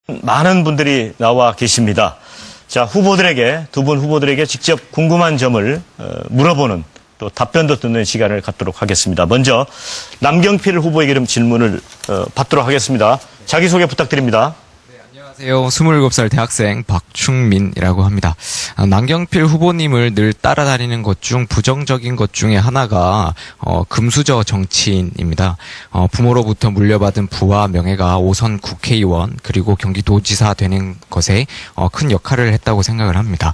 많은 분들이 나와 계십니다. 자, 두 분 후보들에게 직접 궁금한 점을 물어보는 또 답변도 듣는 시간을 갖도록 하겠습니다. 먼저 남경필 후보에게 좀 질문을 받도록 하겠습니다. 자기소개 부탁드립니다. 안녕하세요. 27살 대학생 박충민이라고 합니다. 남경필 후보님을 늘 따라다니는 것 중 부정적인 것 중에 하나가 금수저 정치인입니다. 부모로부터 물려받은 부와 명예가 5선 국회의원 그리고 경기도지사 되는 것에 큰 역할을 했다고 생각을 합니다.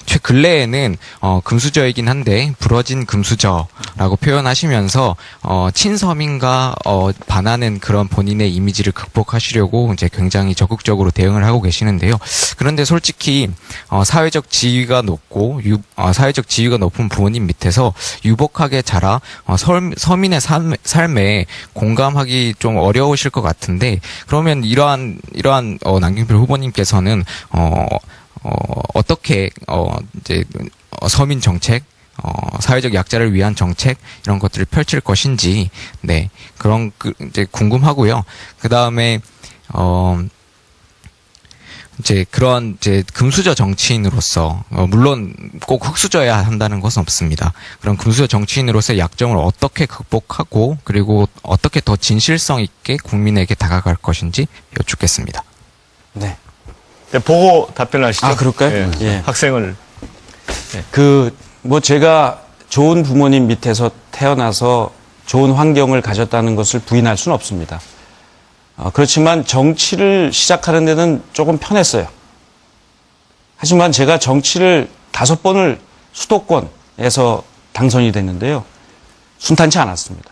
최근래에는 금수저이긴 한데 부러진 금수저라고 표현하시면서 친서민과 반하는 그런 본인의 이미지를 극복하시려고 이제 굉장히 적극적으로 대응을 하고 계시는데요. 그런데 솔직히 사회적 지위가 높고 사회적 지위가 높은 부모님 밑에서 유복하게 자라 서민의 삶에 공감하기 좀 어려우실 것 같은데, 그러면 이러한 남경필 후보님께서는 어떻게 이제 서민 정책, 사회적 약자를 위한 정책 이런 것들을 펼칠 것인지, 네, 그런 이제 궁금하고요. 그 다음에 이제 그런 이제 금수저 정치인으로서 물론 꼭 흑수저야 한다는 것은 없습니다. 그런 금수저 정치인으로서의 약점을 어떻게 극복하고 그리고 어떻게 더 진실성 있게 국민에게 다가갈 것인지 여쭙겠습니다. 네. 네, 보고 답변하시죠. 아, 그럴까요? 예. 예. 학생을. 제가 좋은 부모님 밑에서 태어나서 좋은 환경을 가졌다는 것을 부인할 수는 없습니다. 그렇지만 정치를 시작하는 데는 조금 편했어요. 하지만 제가 정치를 5번을 수도권에서 당선이 됐는데요. 순탄치 않았습니다.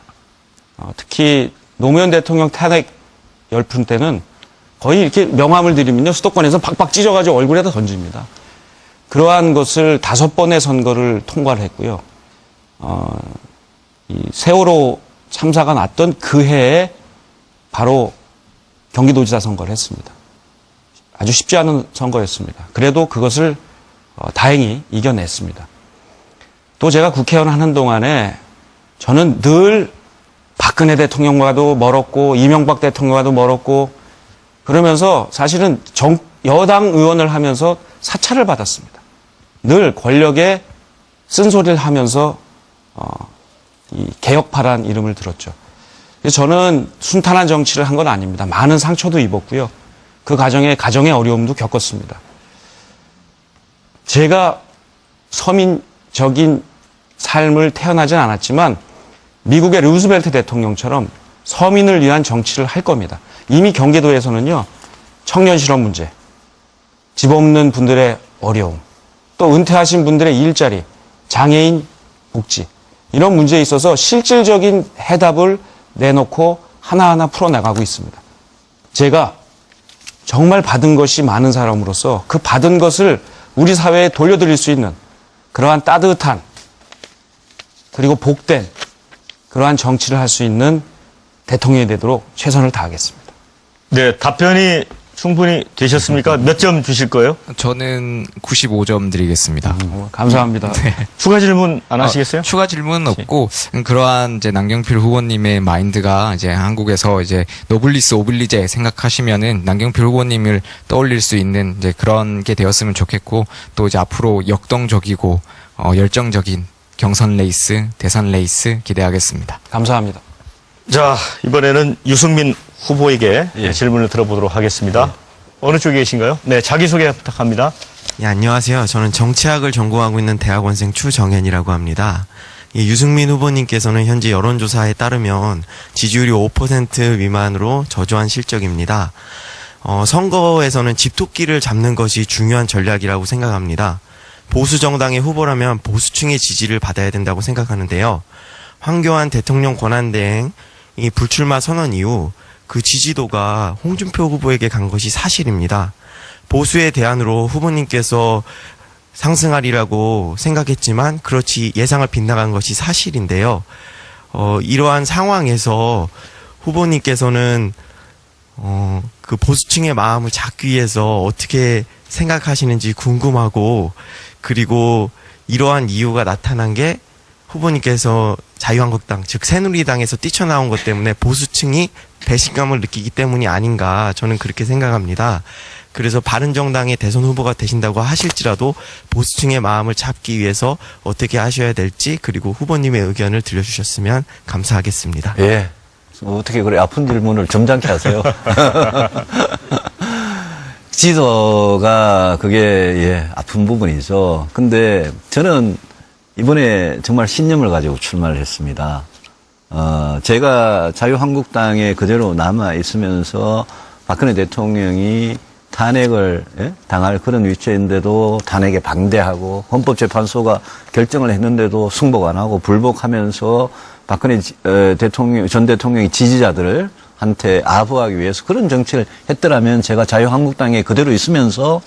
특히 노무현 대통령 탄핵 열풍 때는 거의 이렇게 명함을 드리면요, 수도권에서 팍팍 찢어가지고 얼굴에다 던집니다. 그러한 것을 5번의 선거를 통과를 했고요. 이 세월호 참사가 났던 그 해에 바로 경기도지사 선거를 했습니다. 아주 쉽지 않은 선거였습니다. 그래도 그것을 다행히 이겨냈습니다. 또 제가 국회의원 하는 동안에 저는 늘 박근혜 대통령과도 멀었고 이명박 대통령과도 멀었고 그러면서 사실은 여당 의원을 하면서 사찰을 받았습니다. 늘 권력에 쓴소리를 하면서 이 개혁파란 이름을 들었죠. 저는 순탄한 정치를 한 건 아닙니다. 많은 상처도 입었고요. 그 가정의 어려움도 겪었습니다. 제가 서민적인 삶을 태어나진 않았지만 미국의 루즈벨트 대통령처럼 서민을 위한 정치를 할 겁니다. 이미 경기도에서는요, 청년 실업 문제, 집 없는 분들의 어려움, 또 은퇴하신 분들의 일자리, 장애인 복지, 이런 문제에 있어서 실질적인 해답을 내놓고 하나하나 풀어나가고 있습니다. 제가 정말 받은 것이 많은 사람으로서 그 받은 것을 우리 사회에 돌려드릴 수 있는 그러한 따뜻한 그리고 복된 그러한 정치를 할 수 있는 대통령이 되도록 최선을 다하겠습니다. 네, 답변이 충분히 되셨습니까? 몇 점 주실 거예요? 저는 95점 드리겠습니다. 감사합니다. 네. 추가 질문 안 하시겠어요? 추가 질문은 없고, 그러한 이제 남경필 후보님의 마인드가 이제 한국에서 이제 노블리스 오블리제 생각하시면은 남경필 후보님을 떠올릴 수 있는 이제 그런 게 되었으면 좋겠고, 또 이제 앞으로 역동적이고 열정적인 경선 레이스, 대선 레이스 기대하겠습니다. 감사합니다. 자, 이번에는 유승민 후보에게 질문을 들어보도록 하겠습니다. 어느 쪽에 계신가요? 네, 자기소개 부탁합니다. 예, 안녕하세요. 저는 정치학을 전공하고 있는 대학원생 추정현이라고 합니다. 유승민 후보님께서는 현재 여론조사에 따르면 지지율이 5% 미만으로 저조한 실적입니다. 선거에서는 집토끼를 잡는 것이 중요한 전략이라고 생각합니다. 보수 정당의 후보라면 보수층의 지지를 받아야 된다고 생각하는데요. 황교안 대통령 권한대행 이 불출마 선언 이후 그 지지도가 홍준표 후보에게 간 것이 사실입니다. 보수의 대안으로 후보님께서 상승하리라고 생각했지만 그렇지 예상을 빗나간 것이 사실인데요. 이러한 상황에서 후보님께서는 그 보수층의 마음을 잡기 위해서 어떻게 생각하시는지 궁금하고, 그리고 이러한 이유가 나타난 게 후보님께서 자유한국당, 즉 새누리당에서 뛰쳐나온 것 때문에 보수층이 배신감을 느끼기 때문이 아닌가 저는 그렇게 생각합니다. 그래서 바른정당의 대선 후보가 되신다고 하실지라도 보수층의 마음을 잡기 위해서 어떻게 하셔야 될지 그리고 후보님의 의견을 들려주셨으면 감사하겠습니다. 예. 어떻게 그래 아픈 질문을 점잖게 하세요. 지도가 그게 예, 아픈 부분이죠. 근데 저는 이번에 정말 신념을 가지고 출마를 했습니다. 제가 자유한국당에 그대로 남아 있으면서 박근혜 대통령이 탄핵을 당할 그런 위치인데도 탄핵에 방대하고 헌법재판소가 결정을 했는데도 승복 안 하고 불복하면서 박근혜 전 대통령의 지지자들을 한테 아부하기 위해서 그런 정치를 했더라면 제가 자유한국당에 그대로 있으면서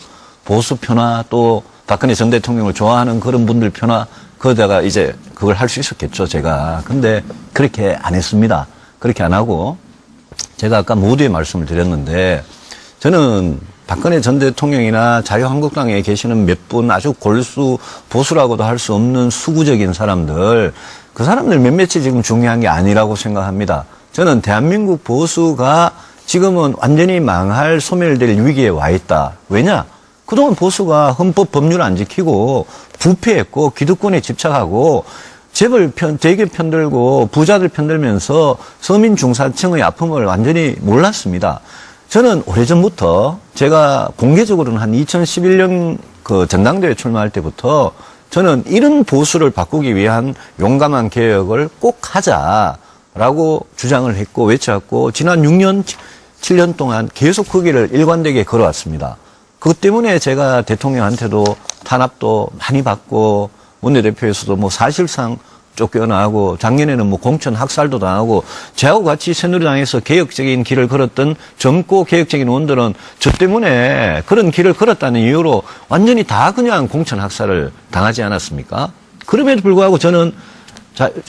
보수 표나 또 박근혜 전 대통령을 좋아하는 그런 분들 표나 거기다가 이제 그걸 할 수 있었겠죠, 제가. 근데 그렇게 안 했습니다. 그렇게 안 하고 제가 아까 모두에 말씀을 드렸는데 저는 박근혜 전 대통령이나 자유한국당에 계시는 몇 분 아주 골수 보수라고도 할 수 없는 수구적인 사람들 그 사람들 몇몇이 지금 중요한 게 아니라고 생각합니다. 저는 대한민국 보수가 지금은 완전히 망할 소멸될 위기에 와 있다. 왜냐? 그동안 보수가 헌법 법률 안 지키고 부패했고 기득권에 집착하고 재벌 대기업 편들고 부자들 편들면서 서민 중산층의 아픔을 완전히 몰랐습니다. 저는 오래전부터 제가 공개적으로는 한 2011년 그 전당대회 출마할 때부터 저는 이런 보수를 바꾸기 위한 용감한 개혁을 꼭 하자라고 주장을 했고 외쳤고 지난 6년, 7년 동안 계속 그 길을 일관되게 걸어왔습니다. 그것 때문에 제가 대통령한테도 탄압도 많이 받고 원내대표에서도 뭐 사실상 쫓겨나고 작년에는 뭐 공천 학살도 당하고 저하고 같이 새누리당에서 개혁적인 길을 걸었던 젊고 개혁적인 의원들은 저 때문에 그런 길을 걸었다는 이유로 완전히 다 그냥 공천 학살을 당하지 않았습니까? 그럼에도 불구하고 저는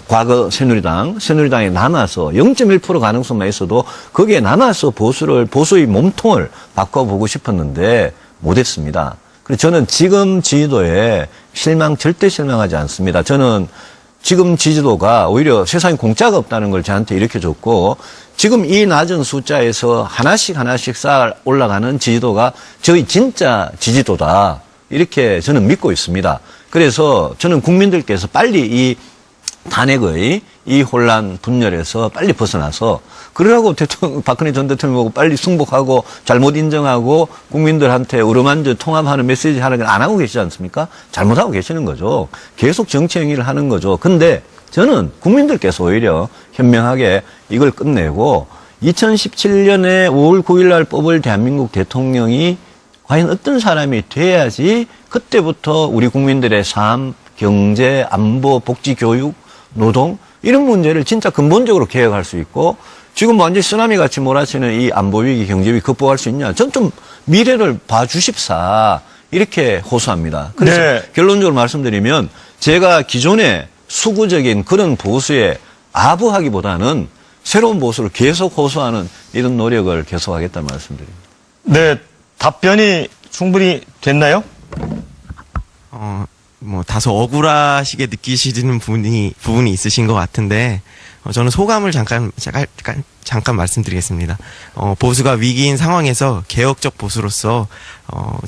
과거 새누리당에 남아서 0.1% 가능성만 있어도 거기에 남아서 보수의 몸통을 바꿔보고 싶었는데 못했습니다. 그래서 저는 지금 지지도에 절대 실망하지 않습니다. 저는 지금 지지도가 오히려 세상에 공짜가 없다는 걸 저한테 일으켜줬고 지금 이 낮은 숫자에서 하나씩 쌓아 올라가는 지지도가 저희 진짜 지지도다. 이렇게 저는 믿고 있습니다. 그래서 저는 국민들께서 빨리 이 탄핵의 이 혼란 분열에서 빨리 벗어나서 그러라고 박근혜 전 대통령 보고 빨리 승복하고 잘못 인정하고 국민들한테 어루만져 통합하는 메시지 하는 걸 안 하고 계시지 않습니까? 잘못하고 계시는 거죠. 계속 정치 행위를 하는 거죠. 근데 저는 국민들께서 오히려 현명하게 이걸 끝내고 2017년에 5월 9일 날 뽑을 대한민국 대통령이 과연 어떤 사람이 돼야지 그때부터 우리 국민들의 삶, 경제, 안보, 복지, 교육, 노동 이런 문제를 진짜 근본적으로 개혁할 수 있고 지금 완전히 쓰나미 같이 몰아치는 이 안보위기, 경제위기 극복할 수 있냐. 전 좀 미래를 봐주십사 이렇게 호소합니다. 그래서 네. 결론적으로 말씀드리면 제가 기존의 수구적인 그런 보수에 아부하기보다는 새로운 보수를 계속 호소하는 이런 노력을 계속하겠다는 말씀드립니다. 네, 답변이 충분히 됐나요? 뭐 다소 억울하시게 느끼시는 부분이 있으신 것 같은데 저는 소감을 잠깐 말씀드리겠습니다. 보수가 위기인 상황에서 개혁적 보수로서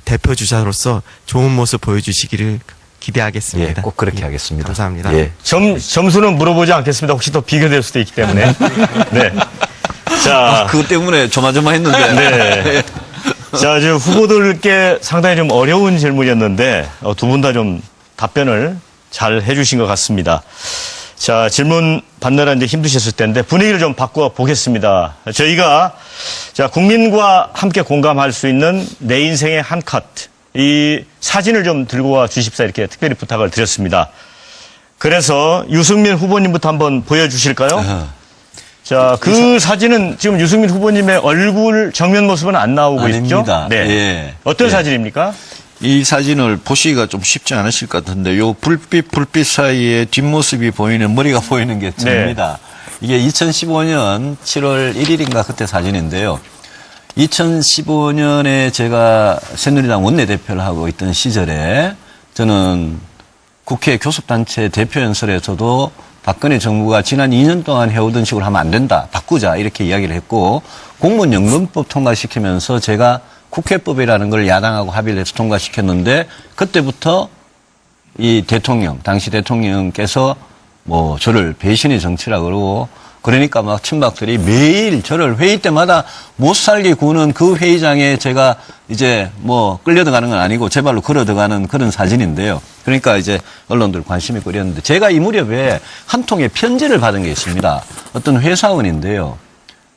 대표 주자로서 좋은 모습 보여주시기를 기대하겠습니다. 예, 꼭 그렇게 하겠습니다. 감사합니다. 예. 점수는 물어보지 않겠습니다. 혹시 또 비교될 수도 있기 때문에. 네. 자, 그것 때문에 조마조마했는데. 네. 자, 지금 후보들께 상당히 좀 어려운 질문이었는데 두 분 다 좀 답변을 잘 해주신 것 같습니다. 자, 질문 받느라 이제 힘드셨을 텐데 분위기를 좀 바꿔 보겠습니다. 저희가 자, 국민과 함께 공감할 수 있는 내 인생의 한 컷. 이 사진을 좀 들고 와 주십사 이렇게 특별히 부탁을 드렸습니다. 그래서 유승민 후보님부터 한번 보여주실까요? 자, 그 사진은 지금 유승민 후보님의 얼굴 정면 모습은 안 나오고 아닙니다. 있죠? 네. 예. 어떤 예. 사진입니까? 이 사진을 보시기가 좀 쉽지 않으실 것 같은데 요 불빛 사이에 뒷모습이 보이는 머리가 보이는 게 저입니다. 이게 2015년 7월 1일인가 그때 사진인데요. 2015년에 제가 새누리당 원내대표를 하고 있던 시절에 저는 국회 교섭단체 대표연설에서도 박근혜 정부가 지난 2년 동안 해오던 식으로 하면 안 된다. 바꾸자. 이렇게 이야기를 했고 공무원연금법 통과시키면서 제가 국회법이라는 걸 야당하고 합의를 해서 통과시켰는데 그때부터 이 대통령, 당시 대통령께서 뭐 저를 배신의 정치라고 그러고 그러니까 막 친박들이 매일 저를 회의 때마다 못 살게 구는 그 회의장에 제가 이제 뭐 끌려 들어가는 건 아니고 제 발로 걸어 들어가는 그런 사진인데요. 그러니까 이제 언론들 관심이 끌렸는데 제가 이 무렵에 한 통의 편지를 받은 게 있습니다. 어떤 회사원인데요.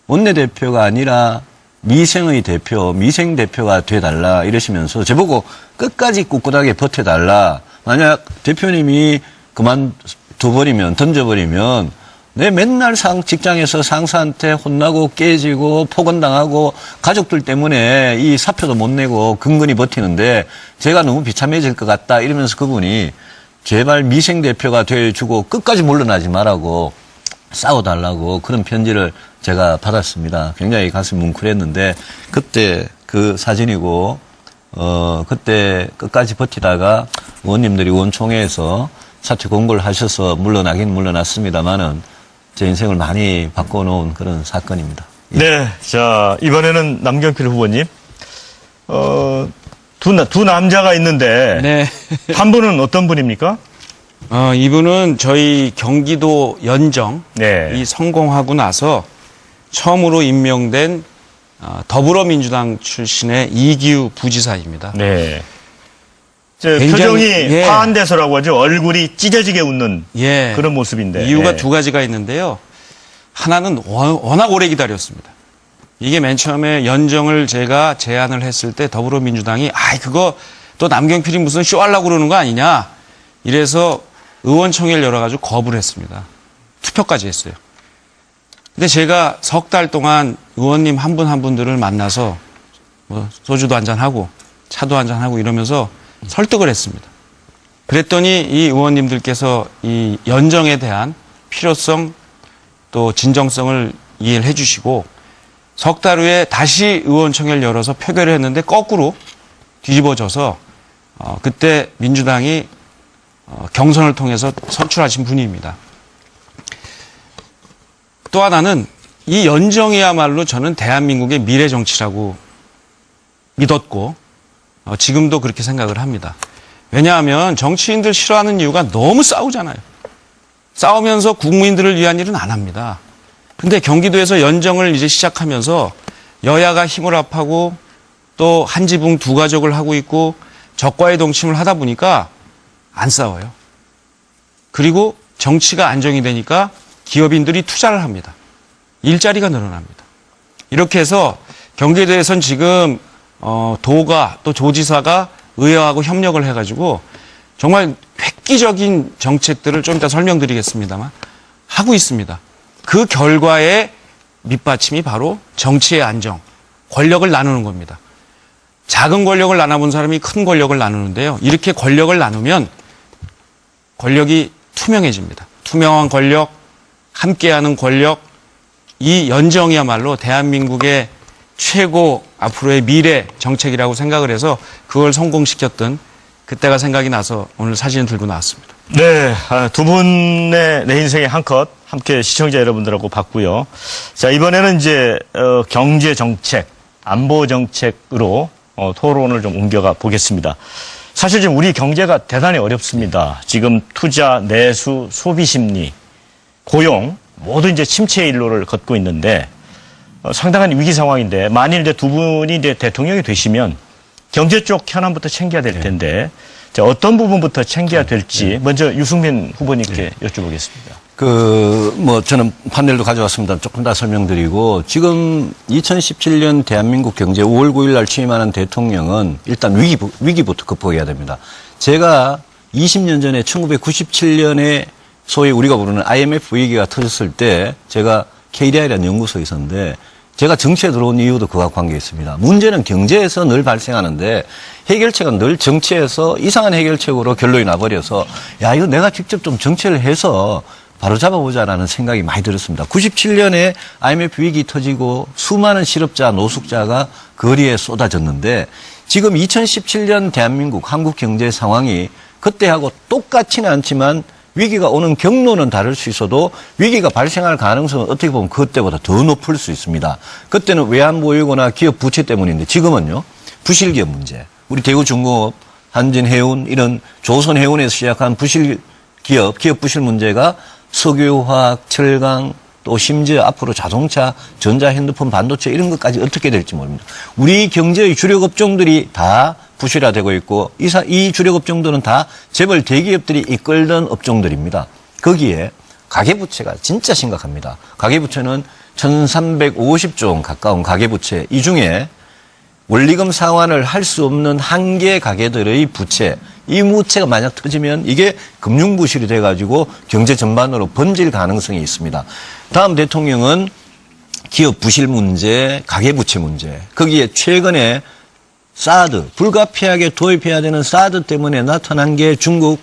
원내대표가 아니라 미생의 대표, 미생 대표가 돼달라 이러시면서 저보고 끝까지 꿋꿋하게 버텨달라. 만약 대표님이 그만둬버리면, 던져버리면 내 맨날 직장에서 상사한테 혼나고 깨지고 폭언당하고 가족들 때문에 이 사표도 못 내고 근근히 버티는데 제가 너무 비참해질 것 같다 이러면서 그분이 제발 미생 대표가 돼주고 끝까지 물러나지 말라고 싸워달라고 그런 편지를 제가 받았습니다. 굉장히 가슴이 뭉클했는데 그때 그 사진이고 그때 끝까지 버티다가 의원님들이 의원총회에서 사퇴 공고를 하셔서 물러나긴 물러났습니다만은 제 인생을 많이 바꿔놓은 그런 사건입니다. 예. 네. 자, 이번에는 남경필 후보님. 두 남자가 있는데. 네. 한 분은 어떤 분입니까? 이분은 저희 경기도 연정 네. 이 성공하고 나서 처음으로 임명된 더불어민주당 출신의 이기우 부지사입니다. 네. 굉장히, 표정이 예. 화한대소라고 하죠. 얼굴이 찢어지게 웃는 예. 그런 모습인데. 이유가 예. 두 가지가 있는데요. 하나는 워낙 오래 기다렸습니다. 이게 맨 처음에 연정을 제가 제안을 했을 때 더불어민주당이 그거 또 남경필이 무슨 쇼하려고 그러는 거 아니냐. 이래서 의원총회를 열어가지고 거부를 했습니다. 투표까지 했어요. 근데 제가 석 달 동안 의원님 한 분 한 분들을 만나서 뭐 소주도 한잔하고 차도 한잔하고 이러면서 설득을 했습니다. 그랬더니 이 의원님들께서 이 연정에 대한 필요성 또 진정성을 이해를 해주시고 석 달 후에 다시 의원총회를 열어서 표결을 했는데 거꾸로 뒤집어져서 그때 민주당이 경선을 통해서 선출하신 분입니다. 또 하나는 이 연정이야말로 저는 대한민국의 미래 정치라고 믿었고 지금도 그렇게 생각을 합니다. 왜냐하면 정치인들 싫어하는 이유가 너무 싸우잖아요. 싸우면서 국민들을 위한 일은 안 합니다. 근데 경기도에서 연정을 이제 시작하면서 여야가 힘을 합하고 또 한 지붕 두 가족을 하고 있고 적과의 동침을 하다 보니까 안 싸워요. 그리고 정치가 안정이 되니까 기업인들이 투자를 합니다. 일자리가 늘어납니다. 이렇게 해서 경기도에선 지금 도가 또 조지사가 의회하고 협력을 해가지고 정말 획기적인 정책들을 좀 이따 설명드리겠습니다만 하고 있습니다. 그 결과의 밑받침이 바로 정치의 안정, 권력을 나누는 겁니다. 작은 권력을 나눠본 사람이 큰 권력을 나누는데요. 이렇게 권력을 나누면 권력이 투명해집니다. 투명한 권력, 함께하는 권력, 이 연정이야말로 대한민국의 최고 앞으로의 미래 정책이라고 생각을 해서 그걸 성공시켰던 그때가 생각이 나서 오늘 사진을 들고 나왔습니다. 네. 두 분의 내 인생의 한 컷 함께 시청자 여러분들하고 봤고요. 자, 이번에는 이제 경제 정책, 안보 정책으로 토론을 좀 옮겨가 보겠습니다. 사실 지금 우리 경제가 대단히 어렵습니다. 지금 투자, 내수, 소비 심리, 고용 모두 이제 침체의 일로를 걷고 있는데 상당한 위기 상황인데 만일 이제 두 분이 이제 대통령이 되시면 경제 쪽 현안부터 챙겨야 될 텐데 자, 어떤 부분부터 챙겨야 될지 먼저 유승민 후보님께 여쭤보겠습니다. 저는 판넬도 가져왔습니다. 조금 더 설명드리고, 지금 2017년 대한민국 경제 5월 9일 날 취임하는 대통령은 일단 위기부터 극복해야 됩니다. 제가 20년 전에 1997년에 소위 우리가 부르는 IMF 위기가 터졌을 때 제가 KDI라는 연구소에 있었는데 제가 정치에 들어온 이유도 그와 관계 있습니다. 문제는 경제에서 늘 발생하는데 해결책은 늘 정치에서 이상한 해결책으로 결론이 나버려서 이거 내가 직접 좀 정치를 해서 바로 잡아보자라는 생각이 많이 들었습니다. 97년에 IMF 위기 터지고 수많은 실업자, 노숙자가 거리에 쏟아졌는데 지금 2017년 대한민국 한국 경제 상황이 그때하고 똑같지는 않지만 위기가 오는 경로는 다를 수 있어도 위기가 발생할 가능성은 어떻게 보면 그때보다 더 높을 수 있습니다. 그때는 외환보유고나 기업 부채 때문인데 지금은요. 부실기업 문제. 우리 대우중공업, 한진해운 이런 조선해운에서 시작한 부실기업, 기업 부실 문제가 석유화학, 철강 또 심지어 앞으로 자동차, 전자핸드폰, 반도체 이런 것까지 어떻게 될지 모릅니다. 우리 경제의 주력 업종들이 다 부실화되고 있고 이 주력 업종들은 다 재벌 대기업들이 이끌던 업종들입니다. 거기에 가계부채가 진짜 심각합니다. 가계부채는 1350조 원 가까운 가계부채. 이 중에 원리금 상환을 할 수 없는 한 개 가게들의 부채, 이 부채가 만약 터지면 이게 금융부실이 돼가지고 경제 전반으로 번질 가능성이 있습니다. 다음 대통령은 기업 부실 문제, 가계부채 문제, 거기에 최근에 사드, 불가피하게 도입해야 되는 사드 때문에 나타난 게 중국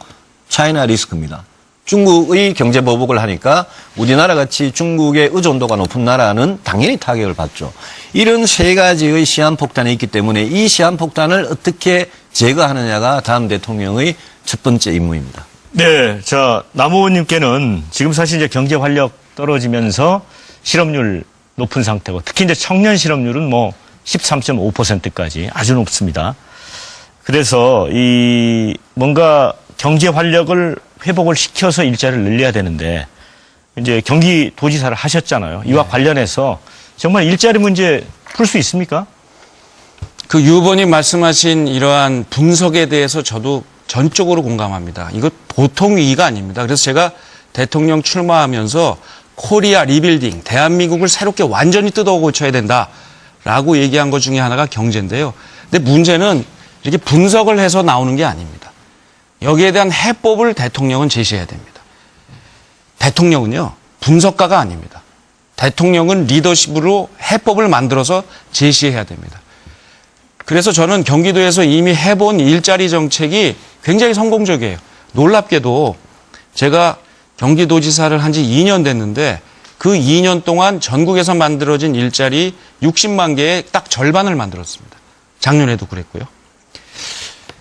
차이나 리스크입니다. 중국의 경제 보복을 하니까 우리나라 같이 중국의 의존도가 높은 나라는 당연히 타격을 받죠. 이런 세 가지의 시한폭탄이 있기 때문에 이 시한폭탄을 어떻게 제거하느냐가 다음 대통령의 첫 번째 임무입니다. 네, 자, 남 의원님께는 지금 사실 이제 경제 활력 떨어지면서 실업률 높은 상태고 특히 이제 청년 실업률은 뭐 13.5%까지 아주 높습니다. 그래서 이 뭔가 경제 활력을 회복을 시켜서 일자리를 늘려야 되는데 이제 경기도지사를 하셨잖아요. 이와 관련해서 정말 일자리 문제 풀 수 있습니까? 그 유 후보님 말씀하신 이러한 분석에 대해서 저도 전적으로 공감합니다. 이거 보통 위기가 아닙니다. 그래서 제가 대통령 출마하면서 코리아 리빌딩, 대한민국을 새롭게 완전히 뜯어 고쳐야 된다라고 얘기한 것 중에 하나가 경제인데요. 근데 문제는 이렇게 분석을 해서 나오는 게 아닙니다. 여기에 대한 해법을 대통령은 제시해야 됩니다. 대통령은요, 분석가가 아닙니다. 대통령은 리더십으로 해법을 만들어서 제시해야 됩니다. 그래서 저는 경기도에서 이미 해본 일자리 정책이 굉장히 성공적이에요. 놀랍게도 제가 경기도지사를 한 지 2년 됐는데 그 2년 동안 전국에서 만들어진 일자리 60만 개의 딱 절반을 만들었습니다. 작년에도 그랬고요.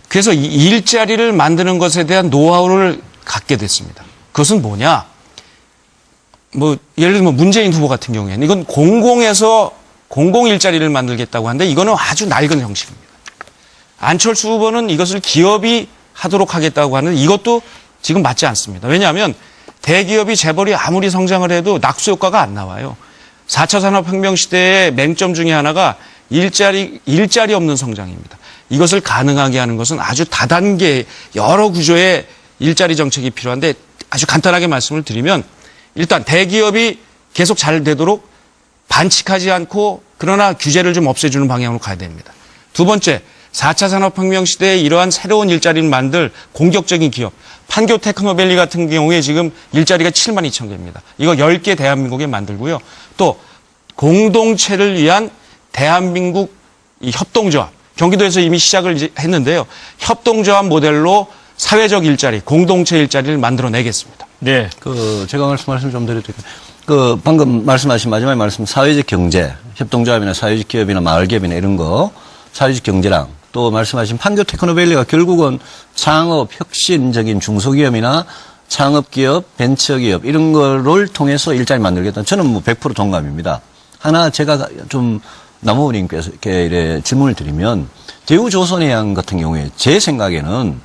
그래서 이 일자리를 만드는 것에 대한 노하우를 갖게 됐습니다. 그것은 뭐냐? 예를 들면 문재인 후보 같은 경우에는 이건 공공에서 공공 일자리를 만들겠다고 하는데 이거는 아주 낡은 형식입니다. 안철수 후보는 이것을 기업이 하도록 하겠다고 하는데 이것도 지금 맞지 않습니다. 왜냐하면 대기업이 재벌이 아무리 성장을 해도 낙수 효과가 안 나와요. 4차 산업혁명 시대의 맹점 중에 하나가 일자리 없는 성장입니다. 이것을 가능하게 하는 것은 아주 다단계 여러 구조의 일자리 정책이 필요한데 아주 간단하게 말씀을 드리면 일단 대기업이 계속 잘 되도록 반칙하지 않고 그러나 규제를 좀 없애주는 방향으로 가야 됩니다. 두 번째, 4차 산업혁명 시대에 이러한 새로운 일자리를 만들 공격적인 기업. 판교 테크노밸리 같은 경우에 지금 일자리가 7만 2천 개입니다. 이거 10개 대한민국에 만들고요. 또 공동체를 위한 대한민국 이 협동조합. 경기도에서 이미 시작을 했는데요. 협동조합 모델로 사회적 일자리, 공동체 일자리를 만들어내겠습니다. 네. 제가 말씀 좀 드려도 될까요? 방금 말씀하신 마지막에 말씀 사회적 경제, 협동조합이나 사회적 기업이나 마을기업이나 이런 거, 사회적 경제랑 또 말씀하신 판교 테크노밸리가 결국은 창업, 혁신적인 중소기업이나 창업기업, 벤처기업 이런 거를 통해서 일자리 만들겠다. 저는 100% 동감입니다. 하나 제가 좀 남 의원님께 질문을 드리면 대우조선해양 같은 경우에 제 생각에는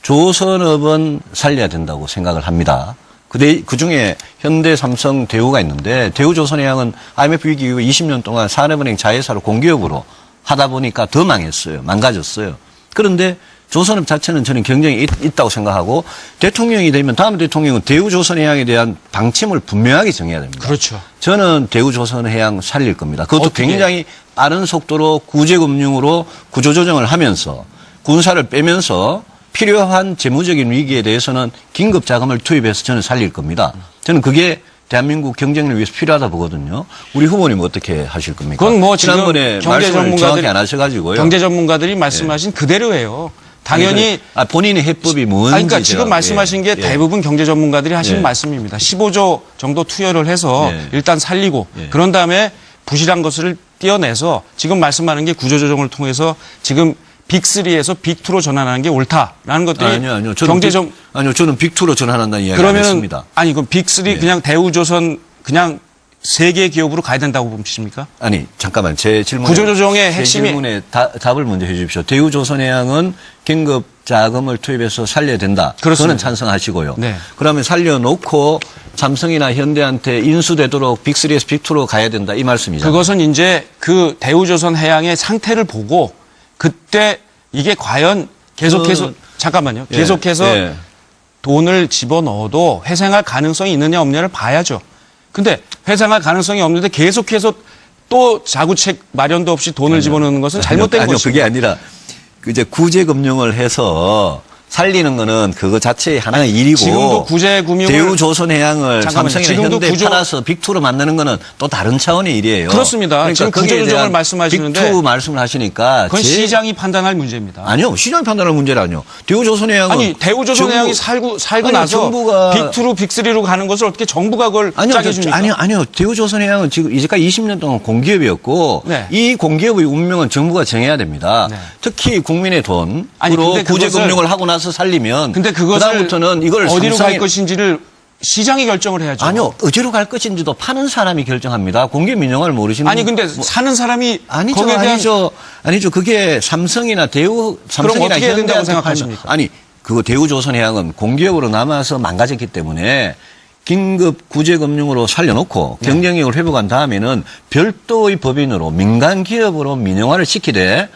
조선업은 살려야 된다고 생각을 합니다. 그 중에 현대, 삼성, 대우가 있는데 대우조선해양은 IMF 위기 이후 20년 동안 산업은행 자회사로 공기업으로 하다 보니까 더 망했어요. 망가졌어요. 그런데 조선업 자체는 저는 경쟁이 있다고 생각하고 대통령이 되면 다음 대통령은 대우조선해양에 대한 방침을 분명하게 정해야 됩니다. 그렇죠. 저는 대우조선해양 살릴 겁니다. 그것도 어떻게? 굉장히 빠른 속도로 구제금융으로 구조조정을 하면서 군사를 빼면서 필요한 재무적인 위기에 대해서는 긴급 자금을 투입해서 저는 살릴 겁니다. 저는 그게 대한민국 경쟁을 위해서 필요하다 보거든요. 우리 후보님 어떻게 하실 겁니까? 그건 지금 지난번에 말씀을 정확히 안 하셔가지고요. 경제 전문가들이 말씀하신 그대로예요. 당연히 본인의 해법이 뭔지 그러니까 지금 말씀하신 게 대부분 경제 전문가들이 하시는 말씀입니다. 15조 정도 투여를 해서 일단 살리고 그런 다음에 부실한 것을 떼어내서 지금 말씀하는 게 구조조정을 통해서 지금 빅3에서 빅2로 전환하는 게 옳다라는 것들이 아니요. 경제정 저는 빅2로 전환한다는 이야기 안 그러면은 했습니다. 아니 그럼 빅3 그냥 대우조선 그냥 세 개 기업으로 가야 된다고 보십니까? 아니, 잠깐만. 제 질문에. 구조조정의 제 핵심이 질문에 답을 먼저 해 주십시오. 대우조선해양은 긴급 자금을 투입해서 살려야 된다. 그렇습니다. 저는 찬성하시고요. 네. 그러면 살려놓고 삼성이나 현대한테 인수되도록 빅3에서 빅2로 가야 된다. 이 말씀이잖아요. 그것은 이제 그 대우조선 해양의 상태를 보고 그때 이게 과연 계속해서 잠깐만요. 예, 계속해서 예. 돈을 집어넣어도 회생할 가능성이 있느냐 없느냐를 봐야죠. 근데 회생할 가능성이 없는데 계속해서 또 자구책 마련도 없이 돈을 집어넣는 것은 잘못된 아니요, 것이죠. 그게 아니라 이제 구제금융을 해서 살리는 거는 그거 자체의 하나의 일이고 지금도 구제금융을 대우조선해양을 잠깐만요. 삼성이나 지금도 현대 팔아서 빅2로 만드는 거는 또 다른 차원의 일이에요. 그렇습니다. 지금 거기에 구조조정을 대한 말씀하시는데 빅2 말씀을 하시니까 그건 시장이 판단할 문제입니다. 아니요, 시장이 판단할 문제라뇨. 대우조선해양은 아니 대우조선해양이 살고 아니, 나서 정부가 빅2로 빅3로 가는 것을 어떻게 정부가 그걸 짜게 줍니까? 아니요. 대우조선해양은 지금 이제까지 20년 동안 공기업이었고 네. 이 공기업의 운명은 정부가 정해야 됩니다. 네. 특히 국민의 돈으로 아니, 근데 구제금융을 하고 나서 살리면 근데 그것을 그다음부터는 이걸 어디로 갈 삼성이- 것인지를 시장이 결정을 해야죠. 아니요, 어디로 갈 것인지도 파는 사람이 결정합니다. 공기업 민영화를 모르시는 아니 근데 사는 사람이 아니죠, 거기에 대한 아니죠. 그게 삼성이나 삼성이나 어떻게 해야 된다고 현대한테 생각하십니까? 아니, 그 대우조선해양은 공기업으로 남아서 망가졌기 때문에 긴급 구제금융으로 살려놓고 네. 경쟁력을 회복한 다음에는 별도의 법인으로 민간 기업으로 민영화를 시키되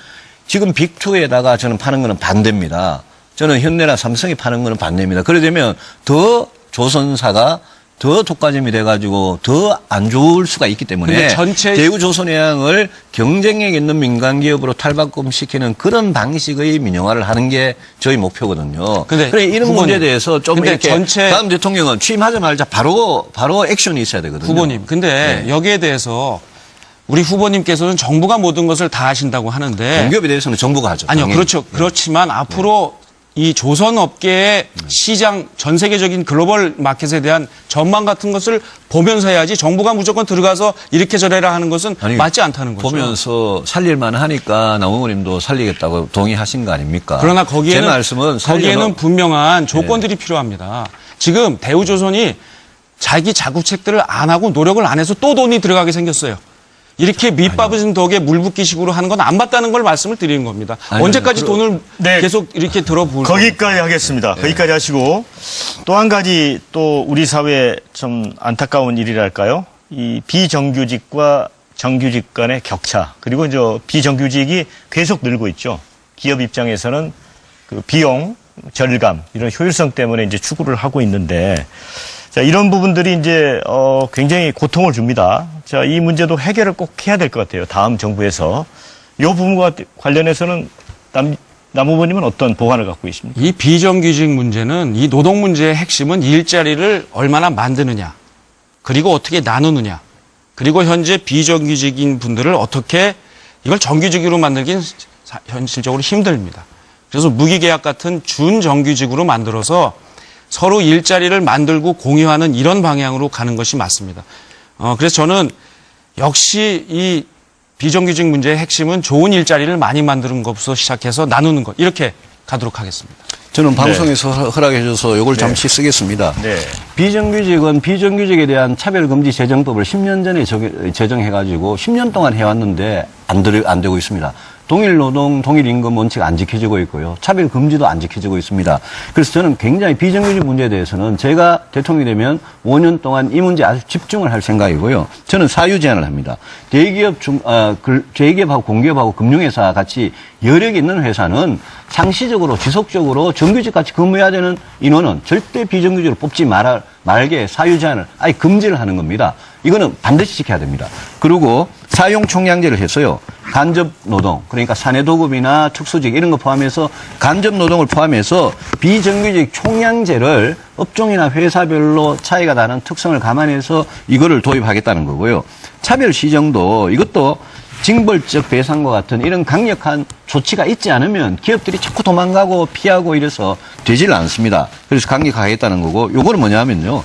지금 빅2에다가 저는 파는 거는 반대입니다. 저는 현대나 삼성이 파는 거는 반대입니다. 그래 되면 더 조선사가 더 독과점이 돼가지고 더 안 좋을 수가 있기 때문에 근데 전체 대우조선해양을 경쟁력 있는 민간 기업으로 탈바꿈시키는 그런 방식의 민영화를 하는 게 저희 목표거든요. 근데 그래 이런 후보님, 문제에 대해서 좀 근데 이렇게 전체- 다음 대통령은 취임하자마자 바로 액션이 있어야 되거든요. 후보님. 근데 네. 여기에 대해서 우리 후보님께서는 정부가 모든 것을 다 하신다고 하는데 공기업에 대해서는 정부가 하죠. 아니요, 당연히. 그렇죠. 그렇지만 앞으로 이 조선업계의 시장 전 세계적인 글로벌 마켓에 대한 전망 같은 것을 보면서 해야지 정부가 무조건 들어가서 이렇게 저래라 하는 것은 아니, 맞지 않다는 거죠. 보면서 살릴만 하니까 남원님도 살리겠다고 동의하신 거 아닙니까? 그러나 거기에는 제 말씀은 거기에는 분명한 조건들이 필요합니다. 지금 대우조선이 자기 자구책들을 안 하고 노력을 안 해서 또 돈이 들어가게 생겼어요. 이렇게 밑밥은 덕에 물붓기식으로 하는 건 안 맞다는 걸 말씀을 드리는 겁니다. 아니요, 언제까지 돈을 네. 계속 이렇게 들어부을 거기까지 하겠습니다. 거기까지 하시고 또 한 가지 또 우리 사회에 좀 안타까운 일이랄까요? 이 비정규직과 정규직 간의 격차 그리고 이제 비정규직이 계속 늘고 있죠. 기업 입장에서는 그 비용 절감 이런 효율성 때문에 이제 추구를 하고 있는데 자 이런 부분들이 이제 굉장히 고통을 줍니다. 자 이 문제도 해결을 꼭 해야 될 것 같아요. 다음 정부에서 이 부분과 관련해서는 남 후보님은 어떤 보관을 갖고 계십니까? 이 비정규직 문제는 이 노동 문제의 핵심은 일자리를 얼마나 만드느냐, 그리고 어떻게 나누느냐, 그리고 현재 비정규직인 분들을 어떻게 이걸 정규직으로 만들긴 현실적으로 힘듭니다. 그래서 무기계약 같은 준정규직으로 만들어서 서로 일자리를 만들고 공유하는 이런 방향으로 가는 것이 맞습니다. 그래서 저는 역시 이 비정규직 문제의 핵심은 좋은 일자리를 많이 만드는 것부터 시작해서 나누는 것 이렇게 가도록 하겠습니다. 저는 방송에서 허락해 줘서 이걸 잠시 쓰겠습니다. 네. 비정규직은 비정규직에 대한 차별금지 제정법을 10년 전에 제정해가지고 10년 동안 해왔는데 안 되고 있습니다. 동일 노동, 동일 임금 원칙 안 지켜지고 있고요. 차별 금지도 안 지켜지고 있습니다. 그래서 저는 굉장히 비정규직 문제에 대해서는 제가 대통령이 되면 5년 동안 이 문제에 아주 집중을 할 생각이고요. 저는 사유 제한을 합니다. 대기업하고 공기업하고 금융회사 같이 여력 있는 회사는 상시적으로 지속적으로 정규직 같이 근무해야 되는 인원은 절대 비정규직으로 뽑지 말게 사유 제한을 아예 금지를 하는 겁니다. 이거는 반드시 지켜야 됩니다. 그리고 사용 총량제를 해서요. 간접 노동, 그러니까 사내도급이나 특수직 이런 거 포함해서 간접 노동을 포함해서 비정규직 총량제를 업종이나 회사별로 차이가 나는 특성을 감안해서 이거를 도입하겠다는 거고요. 차별 시정도 이것도 징벌적 배상과 같은 이런 강력한 조치가 있지 않으면 기업들이 자꾸 도망가고 피하고 이래서 되질 않습니다. 그래서 강력하겠다는 거고 요거는 뭐냐면요.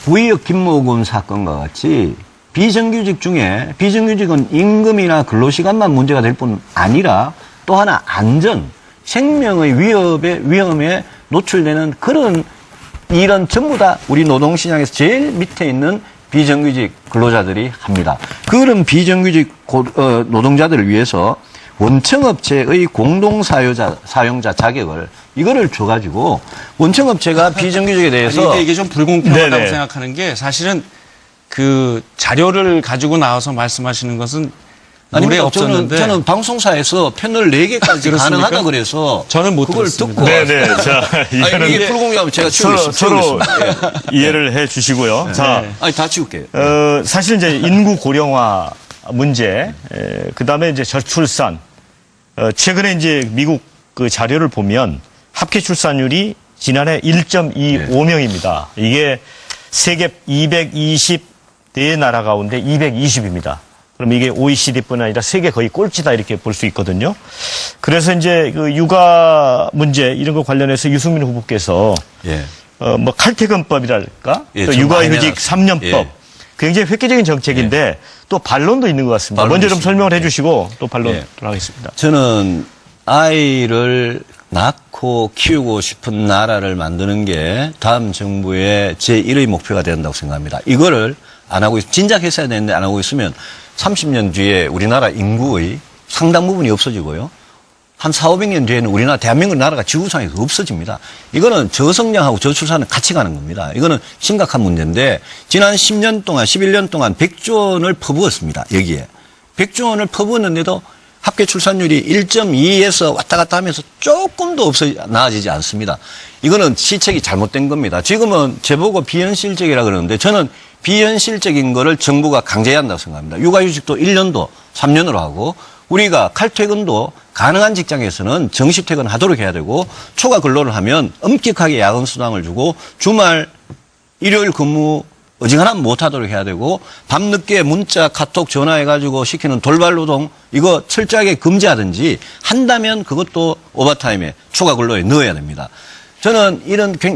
구의역 김모군 사건과 같이 비정규직 중에 비정규직은 임금이나 근로시간만 문제가 될 뿐 아니라 또 하나 안전, 생명의 위험에 노출되는 그런 일은 전부 다 우리 노동시장에서 제일 밑에 있는 비정규직 근로자들이 합니다. 그런 비정규직 노동자들을 위해서 원청업체의 공동사용자 자격을 이거를 줘가지고 원청업체가 비정규직에 대해서 근데 이게 좀 불공평하다고 네네. 생각하는 게 사실은 그 자료를 가지고 나와서 말씀하시는 것은 노래 없었는데 저는 방송사에서 패널 4개까지 그렇습니까? 가능하다 그래서 저는 못 그걸 들었습니다. 듣고 네네. 자, 이거는 이게 불공정하면 제가 서로 치우겠습니다. 예. 이해를 해 주시고요. 자, 아니 다 치울게요. 사실 이제 인구 고령화 문제, 그 다음에 이제 저출산, 최근에 이제 미국 그 자료를 보면 합계 출산율이 지난해 1.25명입니다. 이게 세계 220대 나라 가운데 220입니다. 그럼 이게 OECD뿐 아니라 세계 거의 꼴찌다 이렇게 볼 수 있거든요. 그래서 이제 그 육아 문제 이런 거 관련해서 유승민 후보께서 예. 뭐 칼퇴근법이랄까, 예, 또 좀 육아휴직 많이 3년법, 예. 굉장히 획기적인 정책인데 또 반론도 있는 것 같습니다. 반론도 먼저 좀 있습니다. 설명을 해주시고 또 반론 예. 들어가겠습니다. 저는 아이를 낳고 키우고 싶은 나라를 만드는 게 다음 정부의 제1의 목표가 된다고 생각합니다. 이거를 안 하고 진작 했어야 되는데 안 하고 있으면 30년 뒤에 우리나라 인구의 상당 부분이 없어지고요. 한 400~500년 뒤에는 우리나라 대한민국 나라가 지구상에서 없어집니다. 이거는 저성장하고 저출산은 같이 가는 겁니다. 이거는 심각한 문제인데 지난 10년 동안 11년 동안 100조 원을 퍼부었습니다. 여기에. 100조 원을 퍼부었는데도 합계 출산율이 1.2에서 왔다 갔다 하면서 조금도 나아지지 않습니다. 이거는 시책이 잘못된 겁니다. 지금은 제보고 비현실적이라 그러는데 저는 비현실적인 거를 정부가 강제해야 한다고 생각합니다. 육아휴직도 1년도 3년으로 하고 우리가 칼퇴근도 가능한 직장에서는 정시 퇴근하도록 해야 되고 초과 근로를 하면 엄격하게 야근 수당을 주고 주말 일요일 근무 어지간하면 못하도록 해야 되고 밤늦게 문자 카톡 전화해가지고 시키는 돌발 노동 이거 철저하게 금지하든지 한다면 그것도 오버타임에 초과 근로에 넣어야 됩니다. 저는